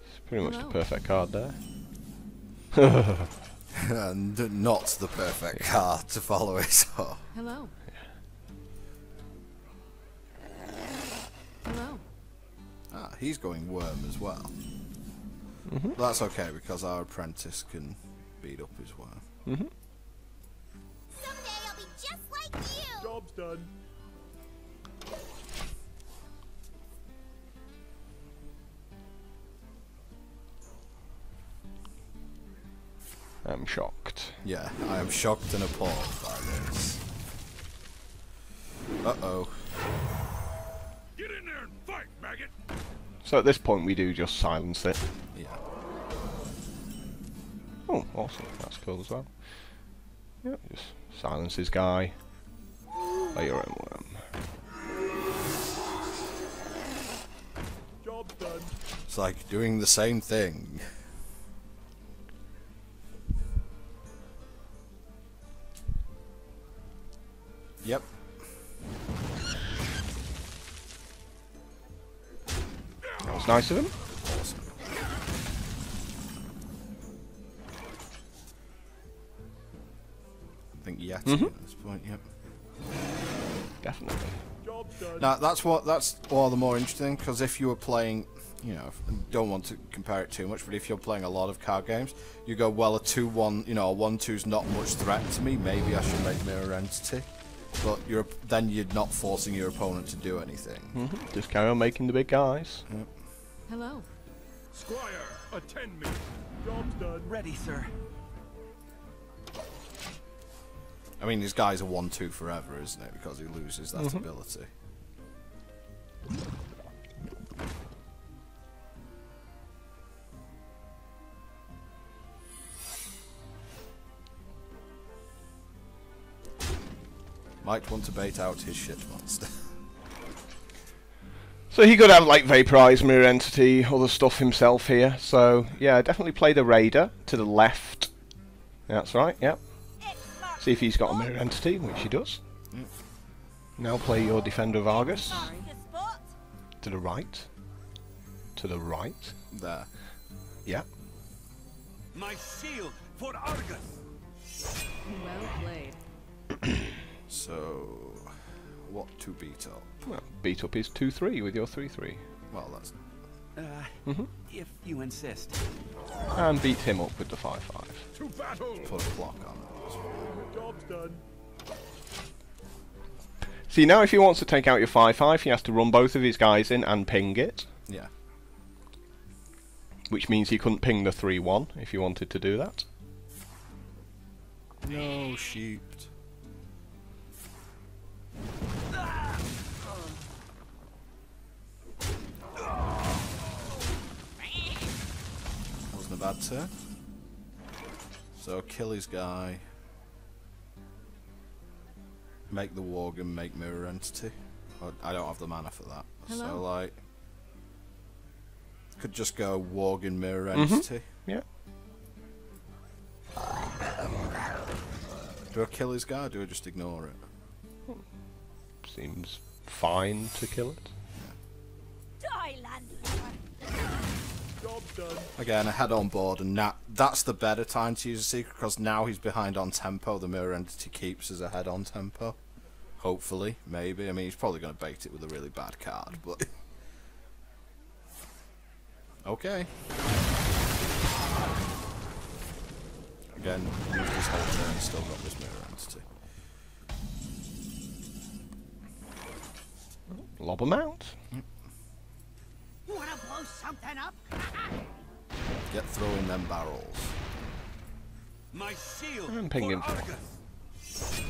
It's pretty much the Hello. perfect card there. And not the perfect card to follow it up. Hello. he's going worm as well. Mm-hmm. That's okay because our apprentice can beat up his worm. Mm-hmm. Someday I'll be just like you. Job's done. I'm shocked. Yeah, I am shocked and appalled by this. Uh-oh. Get in there and fight, maggot. So at this point we do just silence it. Yeah. Oh, awesome. That's cool as well. Yeah, just silence this guy. Play your own worm. Job's done. It's like doing the same thing. Yep. That was nice of him. Awesome. I think Yeti at this point, yep. Definitely. Job's done. Now that's all the more interesting because if you were playing, you know, don't want to compare it too much, but if you're playing a lot of card games, you go, well, a 2-1, you know, a 1-2's not much threat to me. Maybe I should make Mirror Entity, but then you're not forcing your opponent to do anything. Just carry on making the big guys. Yep. Hello. Squire, attend me. Job's done. Ready, sir. I mean, this guy's a 1-2 forever, isn't it? Because he loses that ability. Might want to bait out his shit monster. So he could have like Vaporize, Mirror Entity, other stuff himself here. So yeah, definitely play the Raider to the left. That's right, yep. See if he's got a Mirror Entity, which he does. Now play your Defender of Argus. To the right. To the right. There. Yep. My shield for Argus. Well played. So, what to beat up? Well, beat up his 2-3 with your 3-3. Well, that's... If you insist. And beat him up with the 5-5. To battle. Put a clock on it as well. Job's done. See, now if he wants to take out your 5-5, he has to run both of his guys in and ping it. Yeah. Which means he couldn't ping the 3-1 if he wanted to do that. No sheep. Wasn't a bad turn. So kill his guy. Make the Worgen, make Mirror Entity. I don't have the mana for that. Hello? So like could just go Worgen, Mirror Entity. Yeah. Do I kill his guy or do I just ignore it? Seems fine to kill it. Die, landlord. Job's done. Again, a head on board, and that's the better time to use a secret because now he's behind on tempo. The Mirror Entity keeps as a head on tempo. Hopefully, maybe. I mean, he's probably going to bait it with a really bad card, but okay. Again, used this whole turn, still got this Mirror Entity. Lob him out. Wanna blow something up? Get throwing them barrels. My shield And ping for him for Argus.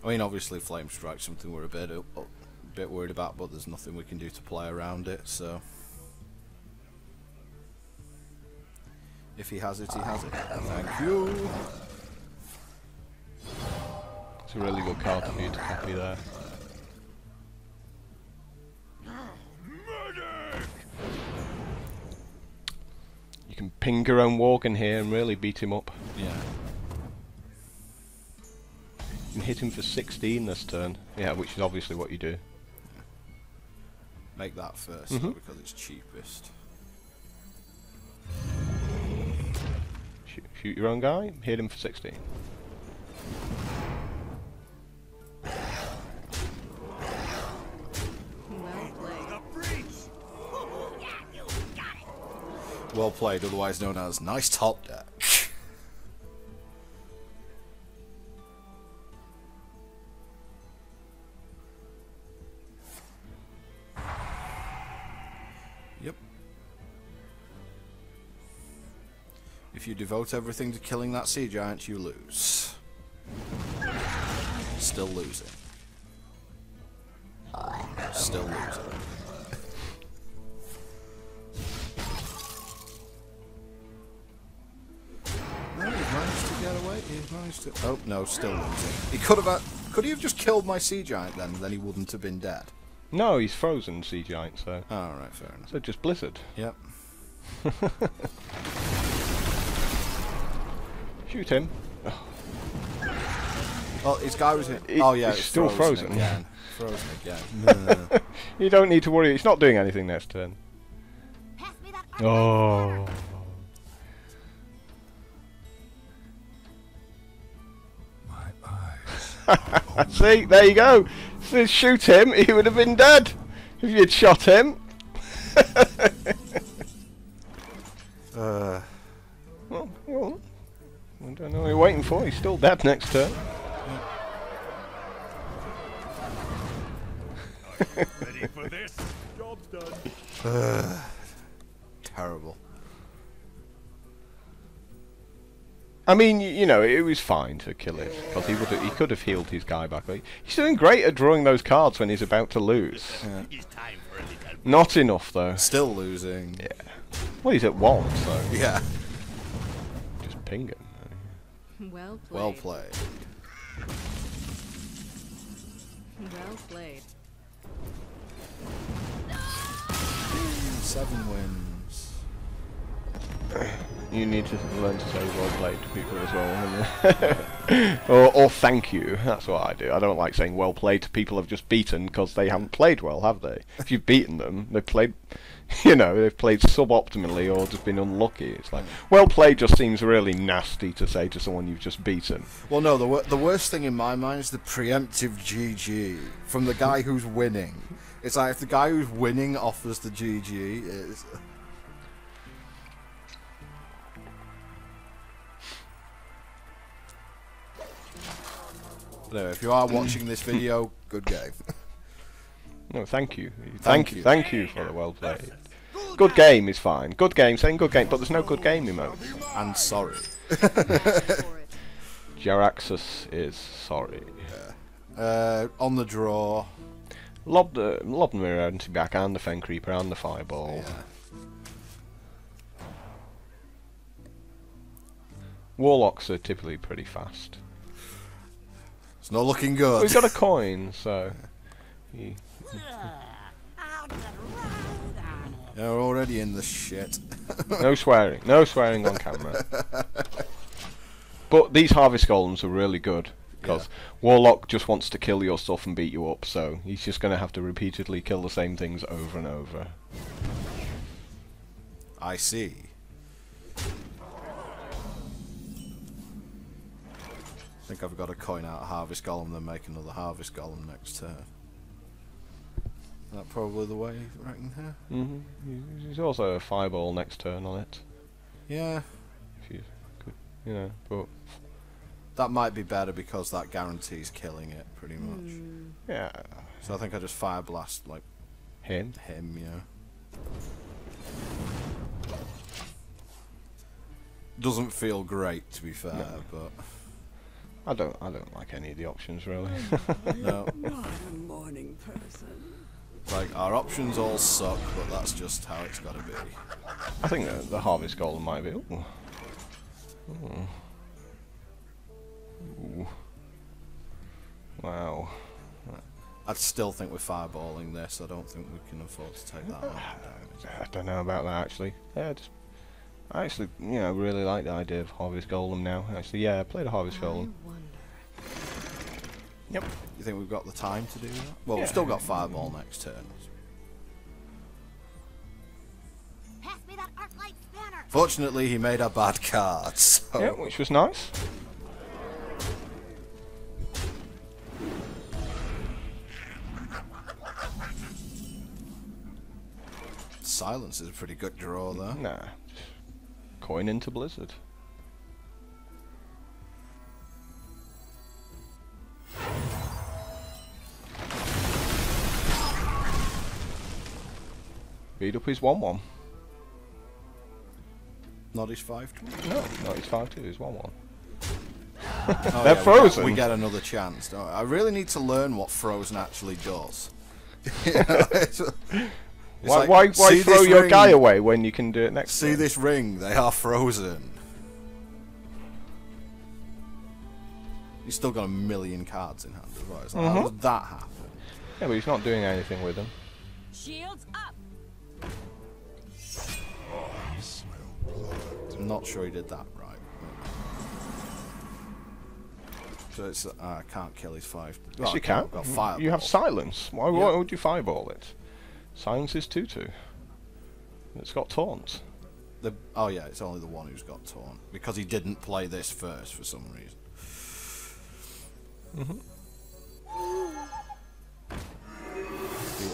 I mean, obviously, Flame Strike's something we're a bit worried about, but there's nothing we can do to play around it, so... If he has it, he has it. Thank you! It's a really good card for you to copy there. You can ping your own Worgen here and really beat him up. Yeah. You can hit him for 16 this turn. Yeah, which is obviously what you do. Make that first, though, because it's cheapest. Shoot your own guy, hit him for 16. well played, otherwise known as nice top deck. Yep. If you devote everything to killing that sea giant, you lose. Still losing. Still losing. No, he's managed to get away. He's managed to. Oh no, still losing. He could have. Could he have just killed my sea giant then? Then he wouldn't have been dead. No, he's frozen sea giant, so. Oh, right, fair enough. So just Blizzard. Yep. Shoot him. Well, his guy was in. Oh yeah, he's it's still frozen. again. Frozen again. No. You don't need to worry. It's not doing anything next turn. Pass me that Oh. My eyes. See, there you go. So shoot him, he would have been dead if you'd shot him. Uh. Well, I don't know what you're waiting for. He's still dead next turn. Ready for this? Job's done. Terrible. I mean, you know, it was fine to kill it because he could have healed his guy back. He's doing great at drawing those cards when he's about to lose. It's time for a little. Not enough though. Still losing. Yeah. Well, he's at 1, so Yeah. just ping him. Well played. Well played. Well played. 7 wins. You need to learn to say well played to people as well. or thank you. That's what I do. I don't like saying well played to people I've just beaten because they haven't played well, have they? If you've beaten them, they've played, you know, they've played suboptimally or just been unlucky. It's like, well played just seems really nasty to say to someone you've just beaten. Well, no, the worst thing in my mind is the preemptive GG from the guy who's winning. It's like if the guy who's winning offers the GG, it's... Anyway, if you are watching this video, good game. No, thank you. Thank you. Thank you for the well played. Good game is fine. Good game, saying good game, but there's no good game emote. And sorry. Jaraxxus is sorry. On the draw. Lob the mirror anti-back and the Fen Creeper and the Fireball. Yeah. Warlocks are typically pretty fast. It's not looking good. We've got a coin, so... Yeah, we're already in the shit. No swearing. No swearing on camera. But these Harvest Golems are really good. Because Warlock just wants to kill your stuff and beat you up, so he's just going to have to repeatedly kill the same things over and over. I see. I think I've got to coin out a Harvest Golem then make another Harvest Golem next turn. That probably the way you reckon here? There's also a Fireball next turn on it. Yeah. If you could, you know, but... That might be better because that guarantees killing it, pretty much. Yeah. So I think I just Fire Blast, like, Him? yeah. Doesn't feel great, to be fair, but... I don't like any of the options, really. No. Not a morning person. Like, our options all suck, but that's just how it's got to be. I think the Harvest Golem might be... Ooh. Ooh. Ooh. Wow. I'd still think we're fireballing this. I don't think we can afford to take that amount of damage. I don't know about that, actually. Yeah, I actually, you know, really like the idea of Harvest Golem now. Actually, yeah, I played a Harvest Golem. Yep. You think we've got the time to do that? Well, we've still got Fireball next turn. Pass me that Arclight Spanner. Fortunately, he made a bad card, so... Yeah, which was nice. Silence is a pretty good draw, though. Nah. Coin into Blizzard. Beat up his 1-1. Not his 5-2. No, not his 5-2, his 1-1. Oh, They're yeah, frozen. We get another chance. Don't we? I really need to learn what frozen actually does. It's like, Why see throw this your ring? guy away when you can do it next See time? this ring? They are frozen. He's still got a million cards in hand as well. It's like, how does that happen? Yeah, but he's not doing anything with them. Shields up. I'm not sure he did that right. So it's I can't kill his 5. Yes, you can. Got fireball. You have silence. Why would you fireball it? Silence is 2-2. It's got taunt. Oh yeah, it's only the one who's got taunt because he didn't play this first for some reason. Beat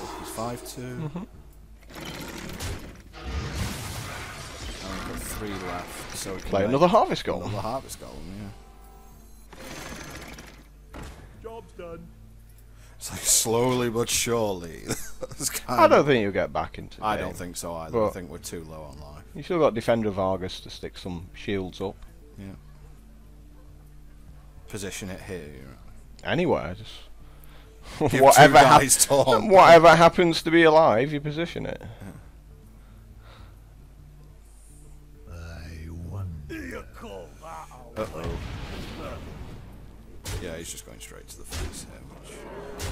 up his 5-2. I've got 3 left, so we can Play make another Harvest Golem. Another Harvest Golem, yeah. Job's done. It's like slowly but surely. It's kind I don't think you'll get back into the I game. don't think so either. But I think we're too low on life. You still got Defender of Argus to stick some shields up. Yeah. Position it here. Anywhere, just Give whatever, two guys taunt. whatever happens to be alive, you position it. I wonder. You call that out. Uh-oh. Yeah, he's just going straight to the face here, which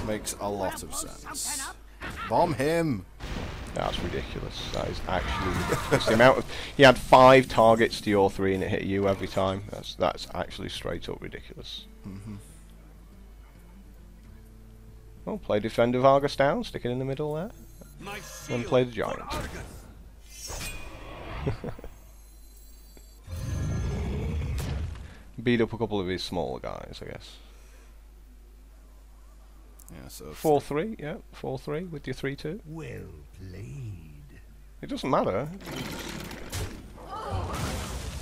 makes a lot of sense. Bomb him! That's ridiculous. That is actually ridiculous. The amount of he had 5 targets to your 3 and it hit you every time. That's actually straight up ridiculous. Oh, play Defender of Argus down, stick it in the middle there, My then play the shield Giant. for Argus. Beat up a couple of his smaller guys, I guess. Yeah, so 4-3, yeah, 4-3 with your 3-2. Well played. It doesn't matter.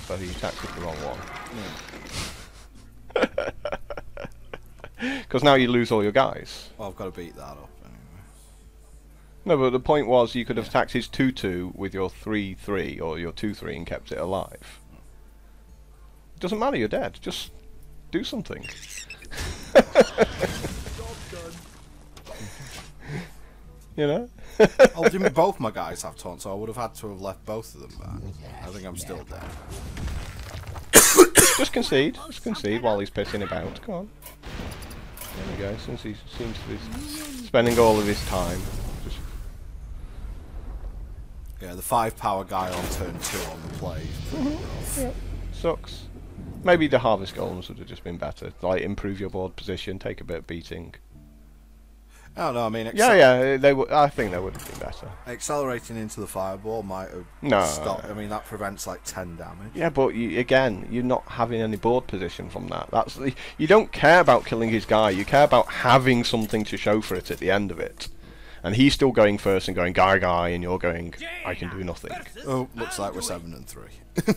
So he attacked with the wrong one. Because now you lose all your guys. Well, I've got to beat that up anyway. No, but the point was you could have attacked his 2-2 with your 3-3 or your 2-3 and kept it alive. It doesn't matter, you're dead. Just do something. You know? Oh, didn't both my guys have taunt, so I would have had to have left both of them back. I think I'm still dead. Just concede. Just concede while he's pissing about. Come on. There we go. Since he seems to be spending all of his time. Just Yeah, the 5 power guy on turn 2 on the play. yeah, sucks. Maybe the Harvest Golems would have just been better. Like, improve your board position, take a bit of beating. Oh no, I mean, Yeah, they I think they would have been better. accelerating into the fireball might have No. stopped. I mean, that prevents like 10 damage. Yeah, but again, you're not having any board position from that. You don't care about killing his guy. You care about having something to show for it at the end of it. And he's still going first and going guy, and you're going, I can do nothing. Oh, looks like we're 7 and 3. The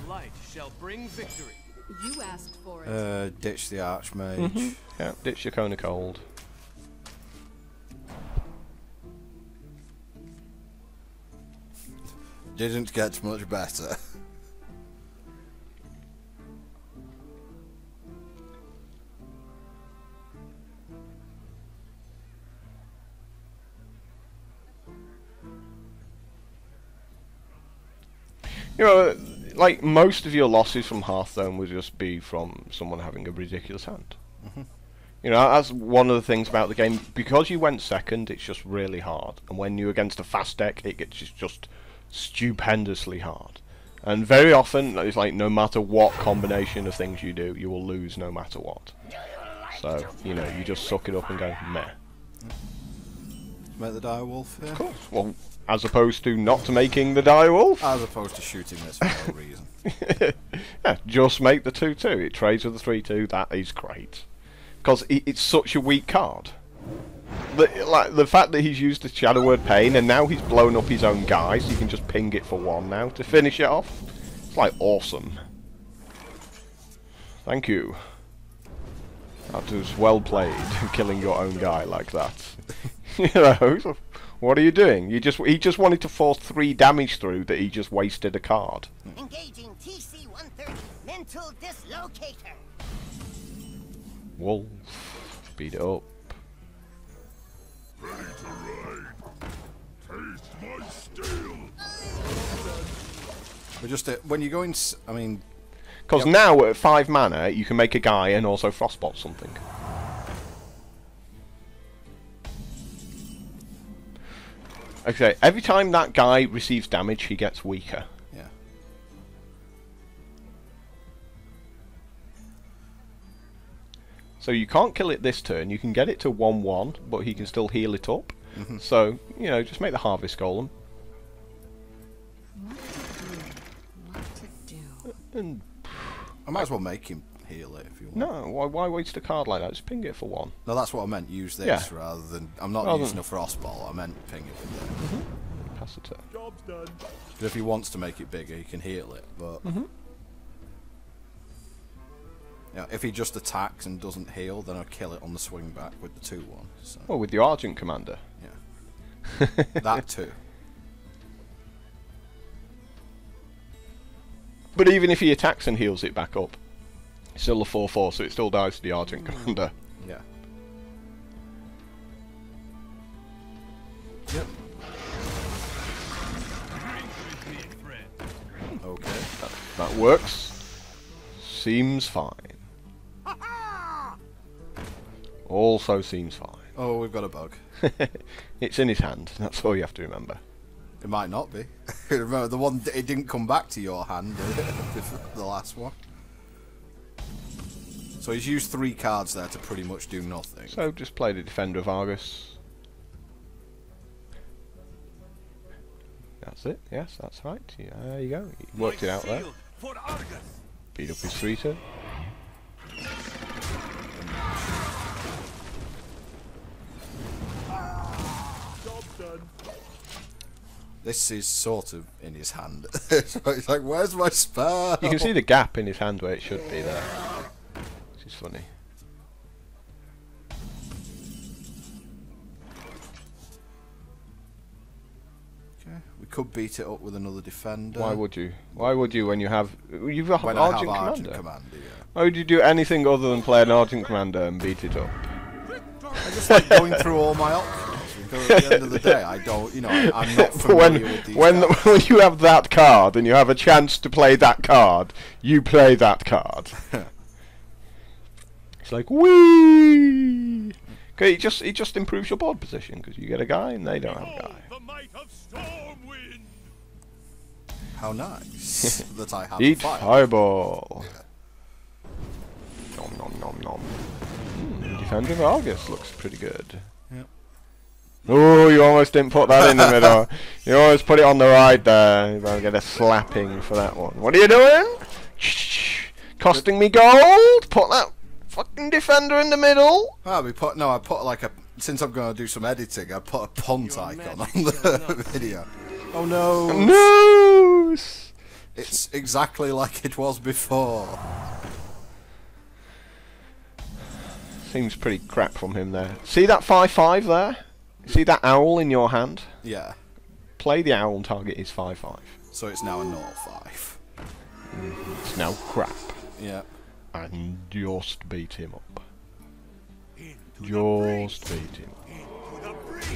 light shall bring victory. You asked for it. Ditch the Archmage. Yeah, ditch your Cone of Cold. Didn't get much better. You know, like most of your losses from Hearthstone would just be from someone having a ridiculous hand. You know, that's one of the things about the game. Because you went second, it's just really hard. And when you're against a fast deck, it gets just stupendously hard. And very often, it's like no matter what combination of things you do, you will lose no matter what. So, you know, you just suck it up and go, meh. Make the direwolf here. Of course. Well, as opposed to not making the direwolf. As opposed to shooting this for no reason. Yeah, just make the 2-2. It trades with the 3-2. That is great. Because it's such a weak card. The fact that he's used the Shadow Word Pain and now he's blown up his own guys, you can just ping it for 1 now to finish it off. It's It's like awesome. Thank you. That was well played, killing your own guy like that. You know, what are you doing? He just wanted to force 3 damage through that he just wasted a card. Engaging TC-130 mental dislocator. Wolf, beat it up. Ready to ride. Taste my steel. But just when you go in, I mean, Because now at 5 mana you can make a guy and also frostbolt something. Okay, every time that guy receives damage he gets weaker. yeah. So you can't kill it this turn, you can get it to 1-1, but he can still heal it up. So, you know, just make the Harvest Golem. What to do? And I might as well make him heal it if you want. no, why waste a card like that? Just ping it for 1. No, that's what I meant. Use this Yeah. rather than. I'm not Rather using than- a frostball. I meant ping it for this. Pass the turn. Job's done. But if he wants to make it bigger, he can heal it. But yeah, if he just attacks and doesn't heal, then I'll kill it on the swing back with the 2/1. So Oh, with the Argent Commander. yeah, that too. But even if he attacks and heals it back up, it's still a 4/4, so it still dies to the Argent Commander. Yeah. Yep. Drink with me, friend. Okay. That works. Seems fine. Also seems fine. Oh, we've got a bug. It's in his hand, that's all you have to remember. It might not be. Remember the one? It didn't come back to your hand. The last one. So he's used 3 cards there to pretty much do nothing. So just play the Defender of Argus. That's it, yes, that's right. Yeah, there you go. He worked it out there. Shield for Argus. Beat up his 3-turn. Job's done. This is sort of in his hand. So it's like, where's my spell? You can see the gap in his hand where it should be there. Which is funny. Okay, we could beat it up with another defender. Why would you? Why would you when you have... You've got when Argent I have Commander. Argent Commander, yeah. Why would you do anything other than play an Argent Commander and beat it up? I just like going through all my options. Because at the end of the day, I don't, you know, I'm not familiar with these when cards. when you have that card and you have a chance to play that card, you play that card. It's like wee. Okay, it just improves your board position because you get a guy and they don't have a Behold guy. the might of Stormwind. How nice that I have Eat fire. fireball. Nom nom nom nom. Defender of Argus looks pretty good. Yep. Oh, you almost didn't put that in the middle. You almost put it on the right there. You're going to get a slapping for that one. What are you doing? Shh. Costing me gold? Put that fucking defender in the middle? Ah, I put like a, since I'm going to do some editing, I put a punt icon on the video. Oh no! No! It's exactly like it was before. Seems pretty crap from him there. See that 5/5 there? See that owl in your hand? Yeah. Play the owl and target his 5/5. So it's now a 0-5. It's now crap. Yeah. And just beat him up. Into Just beat him up. the breach.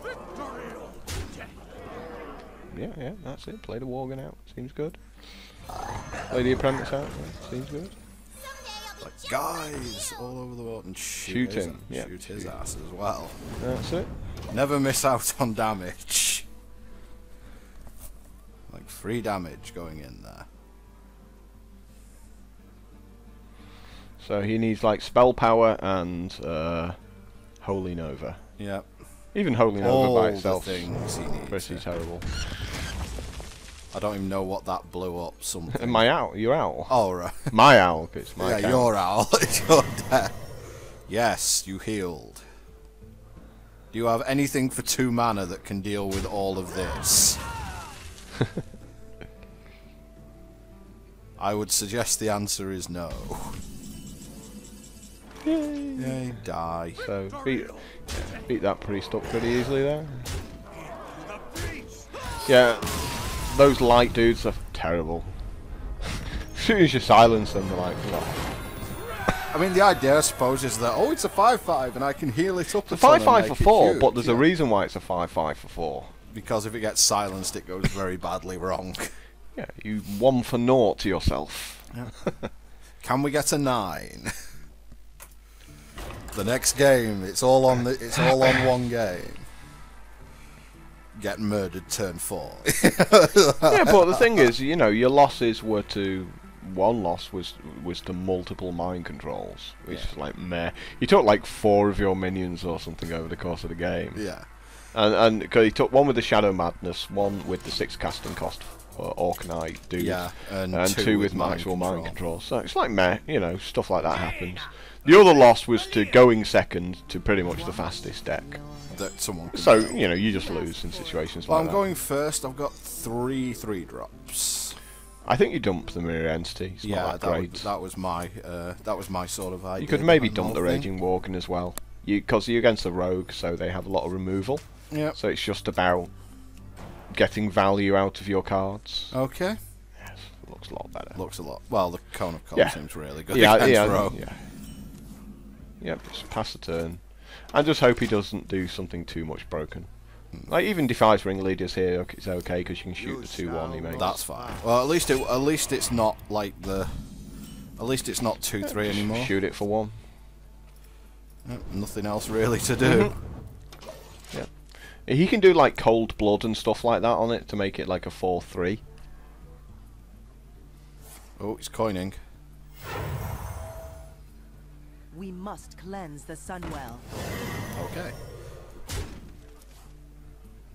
Victory or death. Yeah, that's it. Play the Worgen out. Seems good. Play the Apprentice out. Yeah, seems good. Like guys all over the world and Shoot his, him, yeah. shoot his ass as well. That's it. Never miss out on damage. Like 3 damage going in there. So he needs like spell power and Holy Nova. Yep. Even Holy Nova All by the itself things he needs. pretty Yeah. terrible. I don't even know what that blew up. Something. And my owl, your owl. Oh right. My owl, 'cause it's my Yeah, account. your owl. You're dead. Yes, you healed. Do you have anything for 2 mana that can deal with all of this? I would suggest the answer is no. Yay, die. So beat that priest up pretty easily there. Yeah, those light dudes are terrible. As soon as you silence them, they're like, what? I mean, the idea, I suppose, is that, oh, it's a 5-5 and I can heal it up. It's a 5-5 for 4, huge, but there's a yeah. reason why it's a 5-5 for 4. Because if it gets silenced, it goes very badly wrong. Yeah, you 1 for 0 to yourself. Yeah. Can we get a 9? The next game, it's all on one game. Get murdered turn 4. Yeah, but the thing is, you know, your losses were to... One loss was to multiple mind controls, which is like meh. You took like 4 of your minions or something over the course of the game. Yeah. And cause he took 1 with the Shadow Madness, 1 with the 6 casting cost for Orkney dude, Yeah, and 2 with actual mind control. So it's like meh, you know, stuff like that happens. The other loss was to going second to pretty much the fastest deck. That someone could So, kill. you know, you just lose in situations Well, like I'm that. going first. I've got 3 3-drops. I think you dump the Mirror Entity. It's Yeah, not that great. that was my sort of idea. You could maybe behind dump whole the thing. Raging Worgen as well. Because you're against the Rogue, so they have a lot of removal. Yep. So it's just about getting value out of your cards. Okay. Yes, looks a lot better. Looks a lot. Well, the Cone of Cold Yeah. seems really good Yeah, against yeah, Rogue. yeah. Yep, just pass the turn. And just hope he doesn't do something too much broken. Like even Defies Ringleaders here, it's okay because you can shoot the 2-1 he makes. That's fine. Well, at least it's not like the. At least it's not 2-3 anymore. Shoot it for 1. Yep, nothing else really to do. Yeah. He can do like Cold Blood and stuff like that on it to make it like a 4-3. Oh, it's coining. We must cleanse the Sunwell. Okay.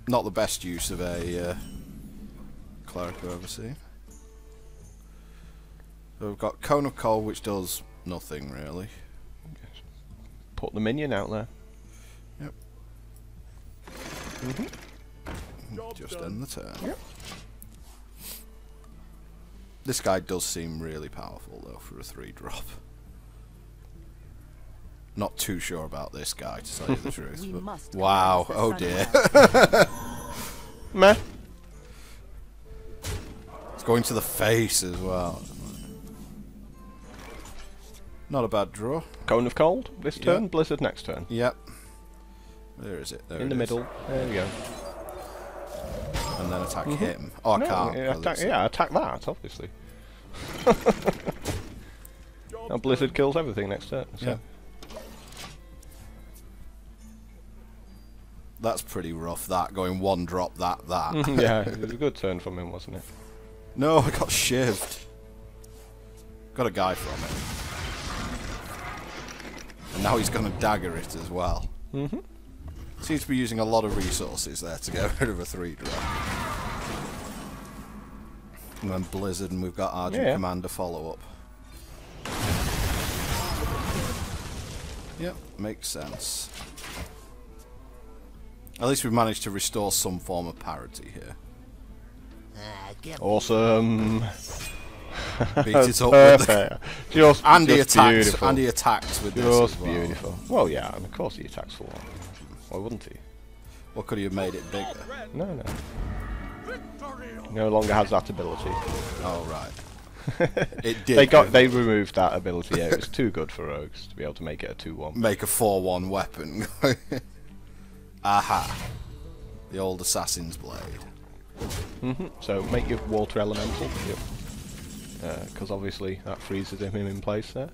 Not the best use of a cleric I've ever seen. So we've got Cone of Cold, which does nothing really. Put the minion out there. Yep. Just end the turn. Yep. This guy does seem really powerful though for a 3-drop. Not too sure about this guy, to tell you the truth. We But must wow! cleanse the Oh dear. Sunwell. Meh. It's going to the face as well. Not a bad draw. Cone of Cold this Yeah. turn, Blizzard next turn. Yep. Where is it? There In it the is. middle. There we go. And then attack him. Oh, I No, can't. yeah, because attack, it's- yeah, attack that, obviously. Now Blizzard kills everything next turn. So. Yeah. That's pretty rough, that. Going 1-drop, that. Yeah, it was a good turn from him, wasn't it? No, I got shivved. Got a guy from it. And now he's going to dagger it as well. Mm-hmm. Seems to be using a lot of resources there to get rid of a 3-drop. And then Blizzard, and we've got Argent Yeah. Commander follow-up. Yep, makes sense. At least we've managed to restore some form of parity here. Awesome. Beat it up with the... Perfect. Just, And he just attacks, beautiful. and he attacks with this Just as well. beautiful. Well, yeah, and of course he attacks for 1. Why wouldn't he? What could he have made it bigger? No. No longer has that ability. Oh, right. It did. They removed that ability. Yeah, it was too good for rogues to be able to make it a 2-1. Make a 4-1 weapon. Aha. The old assassin's blade. So make your water elemental. Because obviously that freezes him in place there.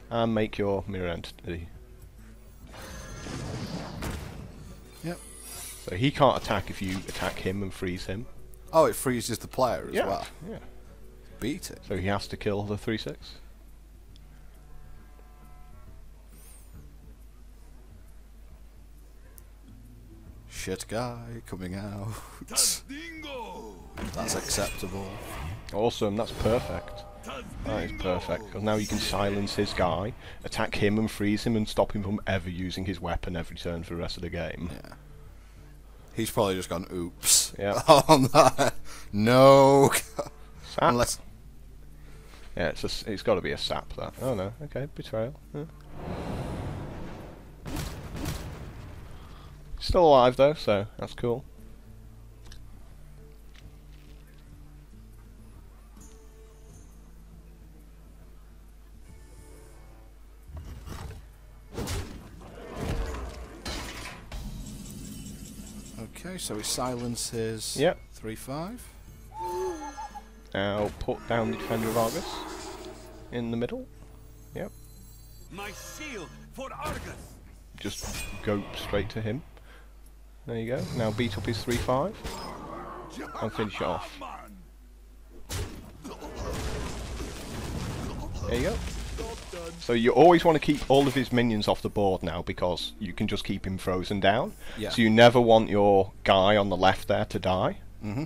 And make your mirror entity. Yep. So he can't attack if you attack him and freeze him. Oh, it freezes the player as Yeah. well. Yeah. Beat it. So he has to kill the 3/6. Shit guy coming out. Dingo! That's acceptable. Awesome, that's perfect. That is perfect, because now you can silence his guy, attack him and freeze him and stop him from ever using his weapon every turn for the rest of the game. Yeah. He's probably just gone, oops. Yeah. On that. No. Sap. Unless... Yeah, it's got to be a sap, that. Oh no, okay, betrayal. Yeah. Still alive though, so that's cool. Okay, so he silences. Yep. 3-5. Now put down the Defender of Argus in the middle. Yep. My shield for Argus. Just go straight to him. There you go. Now beat up his 3-5 and finish it off. There you go. So you always want to keep all of his minions off the board now, because you can just keep him frozen down. Yeah. So you never want your guy on the left there to die. Mm-hmm.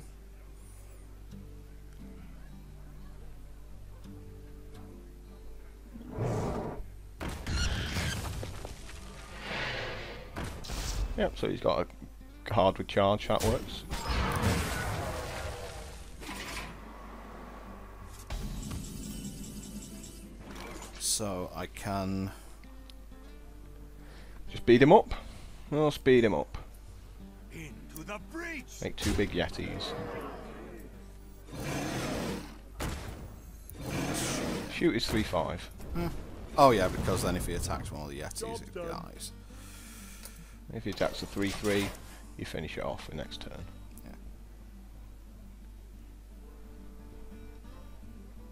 Yep, so he's got a card with charge, that works. So I can Just beat him up. Oh, speed him up. Into the breach. Make 2 big Yetis. Shoot his 3-5. Oh yeah, because then if he attacks one of the Yetis, it dies. If he attacks a 3-3, you finish it off the next turn.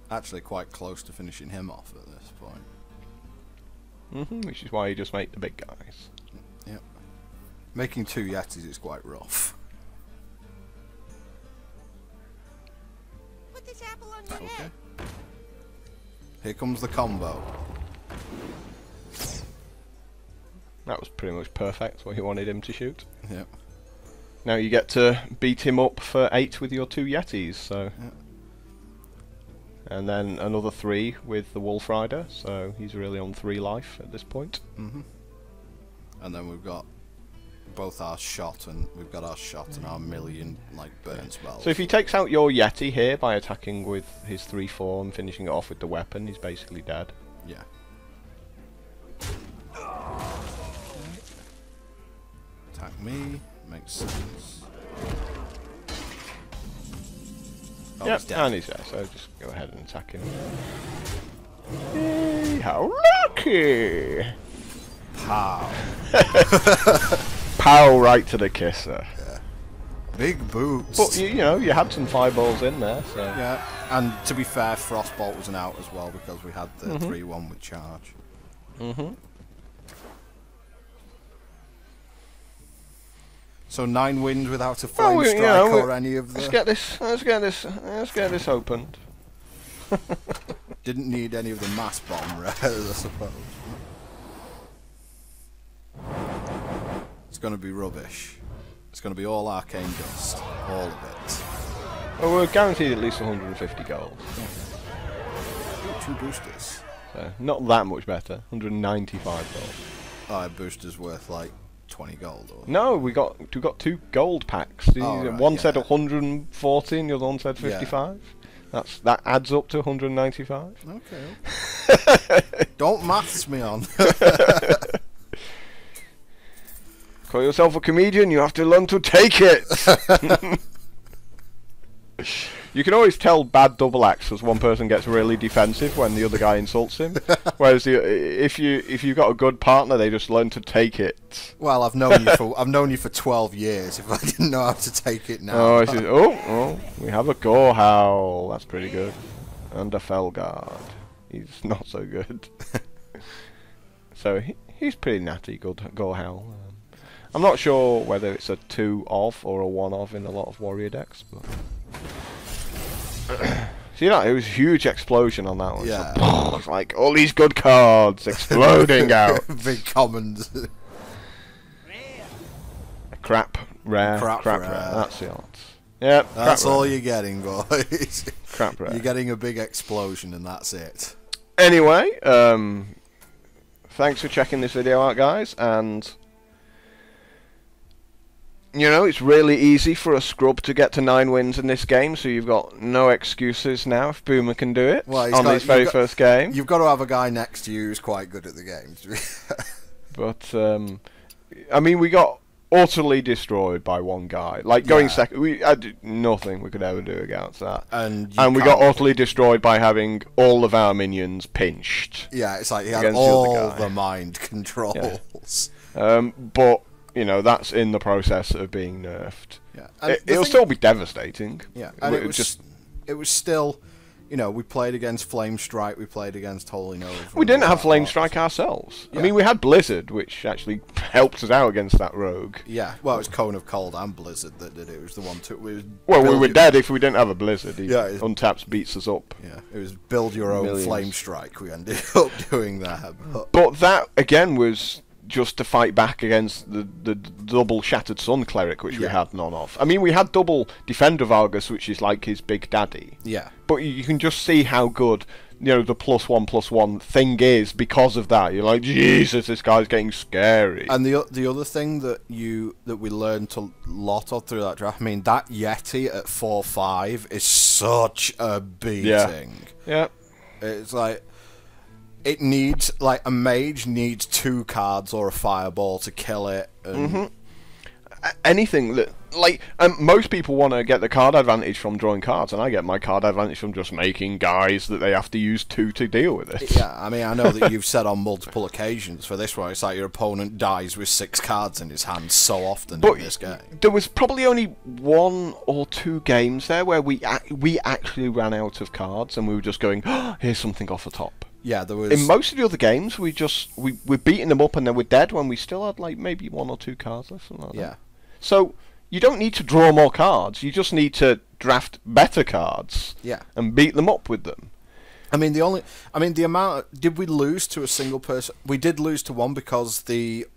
Actually quite close to finishing him off at this point. Which is why you just make the big guys. Yep. Making 2 Yetis is quite rough. Put this apple on your Okay. head. Here comes the combo. That was pretty much perfect, what you wanted him to shoot. Yep. Now you get to beat him up for 8 with your 2 Yetis, so... Yep. And then another 3 with the Wolf Rider, so he's really on 3 life at this point. Mm-hmm. And then we've got both our shot and our million like burn spells. So if he takes out your Yeti here by attacking with his 3-4 and finishing it off with the weapon, he's basically dead. Yeah. Attack me, makes sense. Oh, Yep, he's dead. and he's there, so just go ahead and attack him. Yay, how lucky! Pow. Pow right to the kisser. Big boots. But you know, you had some fireballs in there, so... Yeah, and to be fair, Frostbolt was an out as well because we had the 3-1 with charge. So 9 wins without a flame strike or any of the... Let's get this opened. Didn't need any of the mass bomb rares, I suppose. It's going to be rubbish. It's going to be all arcane dust, all of it. Well, we're guaranteed at least 150 gold. Ooh, 2 boosters. So, not that much better. 195 gold. Oh, a booster's worth like 20 gold. Or... No, we got 2 gold packs. Right, one said 140 and the other one said 55. Yeah. That adds up to 195. Okay. Don't maths me on. Call yourself a comedian, you have to learn to take it. You can always tell bad double acts because one person gets really defensive when the other guy insults him. Whereas if you've got a good partner, they just learn to take it. Well, I've known you for 12 years. If I didn't know how to take it now. Oh, we have a Gore Howl. That's pretty good. And a Felguard. He's not so good. So he's pretty natty, good Gore Howl. I'm not sure whether it's a 2 of or a 1 of in a lot of warrior decks, but see that? It was a huge explosion on that one. Yeah. So, it's like all these good cards exploding out. Big commons. Crap rare. Crap rare. That's the odds. Yep. That's all you're getting, boys. Crap rare. You're getting a big explosion, and that's it. Anyway, thanks for checking this video out, guys, and You know, it's really easy for a scrub to get to 9 wins in this game, so you've got no excuses now if Boomer can do it on his very first game. You've got to have a guy next to you who's quite good at the game. But, I mean, we got utterly destroyed by one guy. Like, going second, we had nothing we could ever do against that. And we got utterly destroyed by having all of our minions pinched. Yeah, it's like he had all the mind controls. Yeah. But, you know, that's in the process of being nerfed. Yeah. It'll still be devastating. Yeah, and it was still... You know, we played against Flame Strike, we played against Holy Nova. We didn't have Flame Strike ourselves. Yeah. I mean, we had Blizzard, which actually helped us out against that rogue. Yeah, well, it was Cone of Cold and Blizzard that did it. It was the one to... we were dead if we didn't have a Blizzard. Untaps beats us up. Yeah, it was build your own Flame Strike we ended up doing that. But that, again, was... just to fight back against the double Shattered Sun cleric, which we had none of. I mean, we had double Defender Vargas, which is like his big daddy. Yeah. But you can just see how good, you know, the +1/+1 thing is because of that. You're like, Jesus, this guy's getting scary. And the other thing that we learned a lot of through that draft, I mean, that Yeti at 4/5 is such a beating. Yeah. It's like... It needs, like, a mage needs 2 cards or a fireball to kill it. And anything that, like, most people want to get the card advantage from drawing cards, and I get my card advantage from just making guys that they have to use 2 to deal with it. Yeah, I mean, I know that you've said on multiple occasions for this one, it's like your opponent dies with 6 cards in his hand so often in this game. There was probably only 1 or 2 games there where we actually ran out of cards, and we were just going, oh, here's something off the top. Yeah, there was... In most of the other games, we're beating them up and then we're dead when we still had, like, maybe 1 or 2 cards left, something like that. So, you don't need to draw more cards, you just need to draft better cards. Yeah. And beat them up with them. I mean, the amount... Did we lose to a single person? We did lose to one because the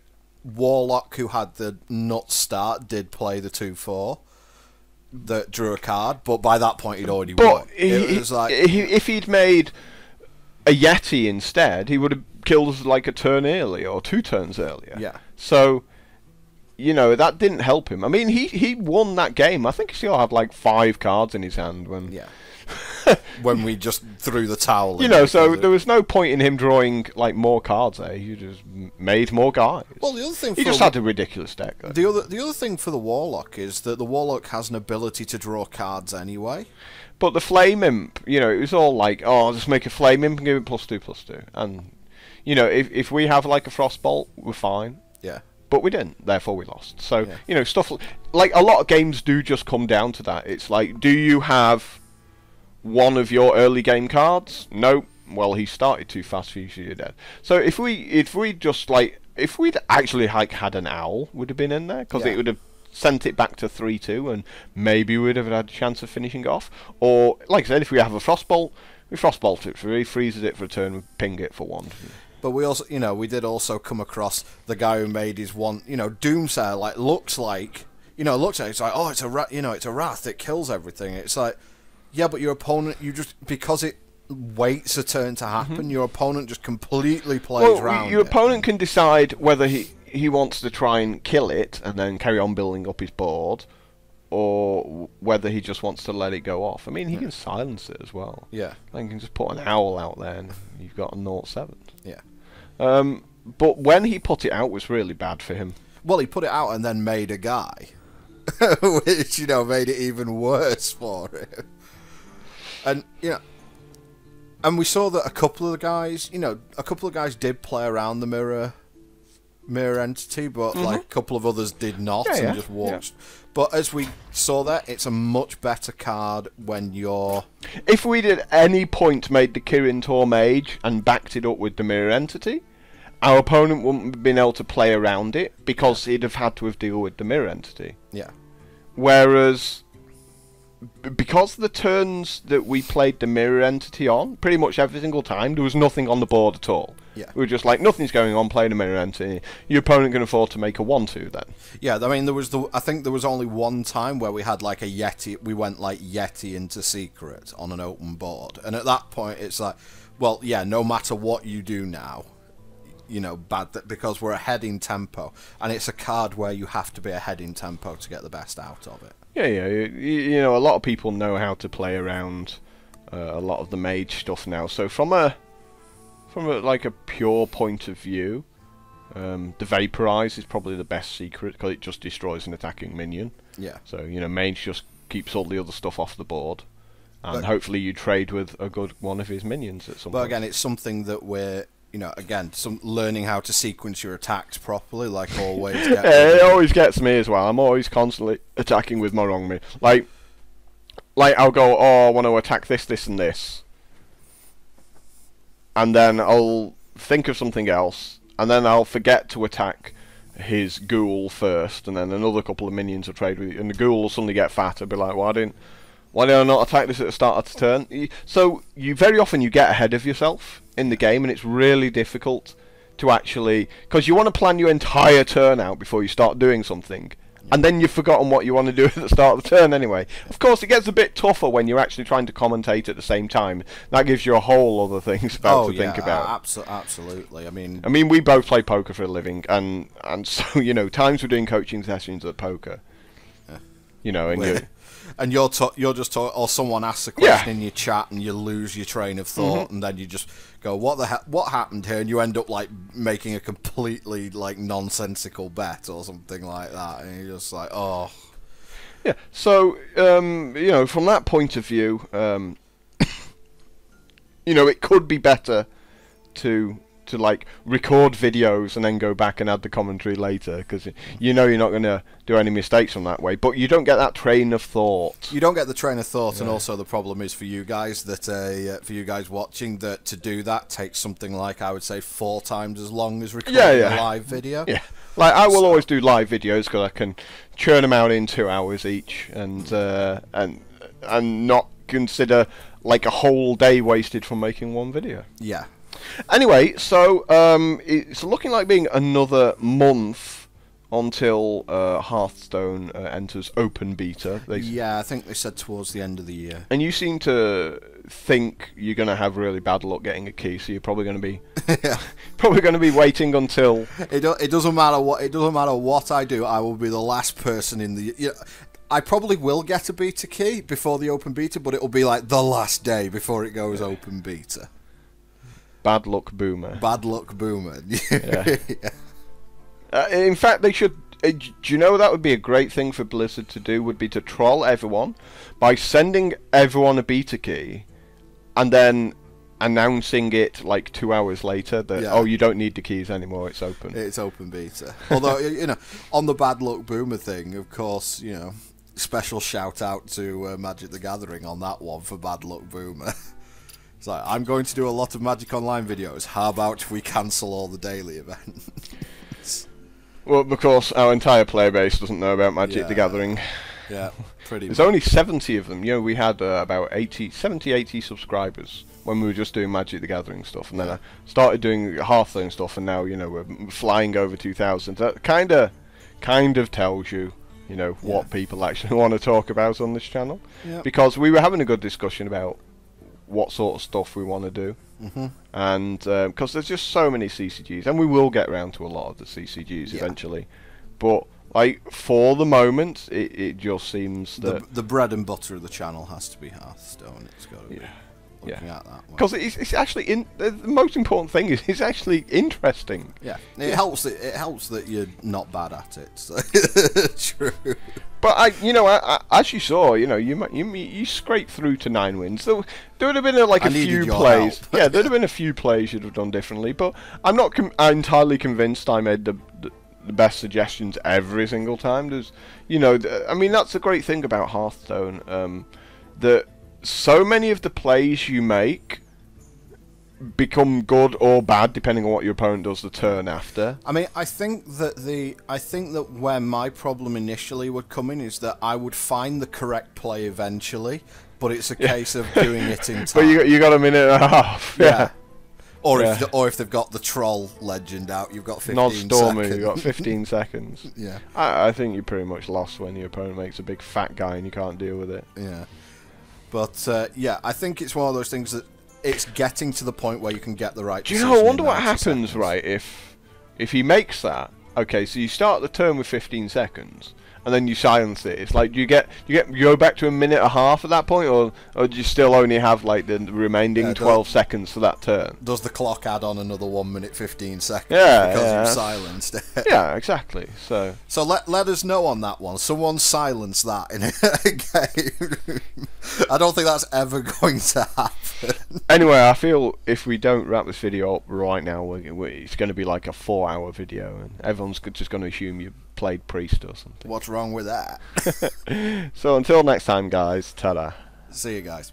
Warlock who had the nut start did play the 2/4 that drew a card, but by that point he'd already won. It was like... if he'd made... a Yeti instead, he would have killed us like a turn earlier or 2 turns earlier. Yeah. So, you know, that didn't help him. I mean, he won that game. I think he still had like 5 cards in his hand when... Yeah. When we just threw the towel in. You know, so there was no point in him drawing like more cards there. He just made more guys. Well, the other thing... He just had a ridiculous deck, though. The other thing for the Warlock is that the Warlock has an ability to draw cards anyway. But the Flame Imp, you know, it was all like, oh, I'll just make a Flame Imp and give it +2/+2. And, you know, if we have like a Frostbolt, we're fine. Yeah. But we didn't, therefore we lost. So, you know, stuff like a lot of games do just come down to that. It's like, do you have one of your early game cards? No. Well, he started too fast for you, so you're dead. So if we just like, if we'd actually like had an owl, would have been in there, because it would have sent it back to 3/2, and maybe we'd have had a chance of finishing off. Or, like I said, if we have a Frostbolt, we Frostbolt it, so he freezes it for a turn, we ping it for 1. But we also, you know, we did also come across the guy who made his one, you know, Doomsayer, like, looks like, it's like, oh, it's a wrath, it kills everything. It's like, yeah, but your opponent, because it waits a turn to happen, your opponent just completely plays around. Your opponent can decide whether he wants to try and kill it and then carry on building up his board, or whether he just wants to let it go off. I mean, he can silence it as well. Yeah. Then you can just put an owl out there and you've got a 0/7. Yeah. But when he put it out, it was really bad for him. Well, he put it out and then made a guy, which, you know, made it even worse for him. And, you know, and we saw that a couple of the guys did play around the mirror entity, but like a couple of others did not and just watched. Yeah. But as we saw that, it's a much better card when you're... If we'd at any point made the Kirin Tor Mage and backed it up with the mirror entity, our opponent wouldn't have been able to play around it, because he'd have had to have deal with the mirror entity. Yeah. Whereas, because the turns that we played the mirror entity on, pretty much every single time, there was nothing on the board at all. Yeah. We were just like, nothing's going on, playing a mirror entity. Your opponent can afford to make a 1/2 then. Yeah, I mean, I think there was only one time where we had like a Yeti, we went like Yeti into Secret on an open board. And at that point, it's like, well, yeah, no matter what you do now, you know, bad because we're ahead in tempo, and it's a card where you have to be ahead in tempo to get the best out of it. Yeah, yeah. You know, a lot of people know how to play around a lot of the mage stuff now. So from a like a pure point of view, the vaporize is probably the best secret because it just destroys an attacking minion. Yeah. So you know, mage just keeps all the other stuff off the board, and hopefully you trade with a good one of his minions at some point. But again, it's something that we're, you know, again, learning how to sequence your attacks properly, like always. Yeah, it always gets me as well. I'm always constantly attacking with my wrong minion. Like I'll go, oh, I want to attack this, this, and this, and then I'll think of something else, and then I'll forget to attack his ghoul first, and then another couple of minions will trade with you, and the ghoul will suddenly get fat. I'll be like, why did I not attack this at the start of the turn? So you very often you get ahead of yourself in the game, and it's really difficult to actually, because you want to plan your entire turn out before you start doing something, and then you've forgotten what you want to do at the start of the turn anyway. Of course, it gets a bit tougher when you're actually trying to commentate at the same time. That gives you a whole other things to think about. Absolutely. I mean, we both play poker for a living, and so, you know, times we're doing coaching sessions at poker, you know, and you're just talking, or someone asks a question in your chat, and you lose your train of thought, and then you just go, what happened here? And you end up like making a completely like nonsensical bet or something like that, and you're just like, oh. Yeah. So you know, from that point of view, you know, it could be better to like record videos and then go back and add the commentary later, because you know you're not going to do any mistakes from that way, but you don't get that train of thought. You don't get the train of thought, and also the problem is for you guys that for you guys watching, that to do that takes something like, I would say, 4 times as long as recording a live video. Yeah, like I will always do live videos because I can churn them out in 2 hours each, and not consider like a whole day wasted from making one video. Yeah. Anyway, so it's looking like being another month until Hearthstone enters open beta. Yeah, I think they said towards the end of the year. And you seem to think you're going to have really bad luck getting a key, so you're probably going to be waiting until it doesn't matter what I do. I will be the last person in the. You know, I probably will get a beta key before the open beta, but it will be like the last day before it goes open beta. Bad luck boomer. Bad luck boomer. Yeah. In fact, they should. Do you know that would be a great thing for Blizzard to do? Would be to troll everyone by sending everyone a beta key, and then announcing it like 2 hours later that oh, you don't need the keys anymore. It's open. It's open beta. Although you know, on the bad luck boomer thing, of course, you know, special shout out to Magic the Gathering on that one for bad luck boomer. It's like, I'm going to do a lot of Magic Online videos. How about we cancel all the daily events? Well, because our entire player base doesn't know about Magic the Gathering. Yeah, pretty There's only 70 of them. You know, we had about 70, 80 subscribers when we were just doing Magic the Gathering stuff. And then I started doing Hearthstone stuff, and now, you know, we're flying over 2,000. That kind of tells you, you know, what people actually want to talk about on this channel. Yeah. Because we were having a good discussion about what sort of stuff we want to do, and because there's just so many CCGs, and we will get around to a lot of the CCGs eventually, but like for the moment, it just seems that the bread and butter of the channel has to be Hearthstone. It's got to be looking at that because it's actually the most important thing is it's actually interesting. Yeah, it helps that you're not bad at it. So. True. But as you saw, you know, you scraped through to 9 wins. There would have been a few plays. Yeah, there'd have been a few plays you'd have done differently. But I'm not entirely convinced I made the best suggestions every single time. There's, you know, I mean, that's the great thing about Hearthstone. That so many of the plays you make become good or bad depending on what your opponent does the turn after. I mean, I think that where my problem initially would come in is that I would find the correct play eventually, but it's a case of doing it in time. But you got a minute and a half. Yeah. Or if they've got the troll legend out, you've got 15 Stormy, seconds. You've got 15 seconds. Yeah. I think you pretty much lost when your opponent makes a big fat guy and you can't deal with it. Yeah. But yeah, I think it's one of those things that it's getting to the point where you can get the right. Do you know? I decision wonder in what 90 happens, seconds. right? If he makes that. Okay, so you start the turn with 15 seconds, and then you silence it. It's like you go back to a minute and a half at that point, or do you still only have like the remaining 12 seconds for that turn? Does the clock add on another 1 minute 15 seconds Yeah, because yeah. you've silenced it? Yeah, exactly. So let us know on that one. Someone silence that in a game. I don't think that's ever going to happen. anyway, I feel if we don't wrap this video up right now, it's going to be like a 4-hour video, and everyone's just going to assume you played Priest or something. What's wrong with that? So until next time, guys, ta-da. See you guys.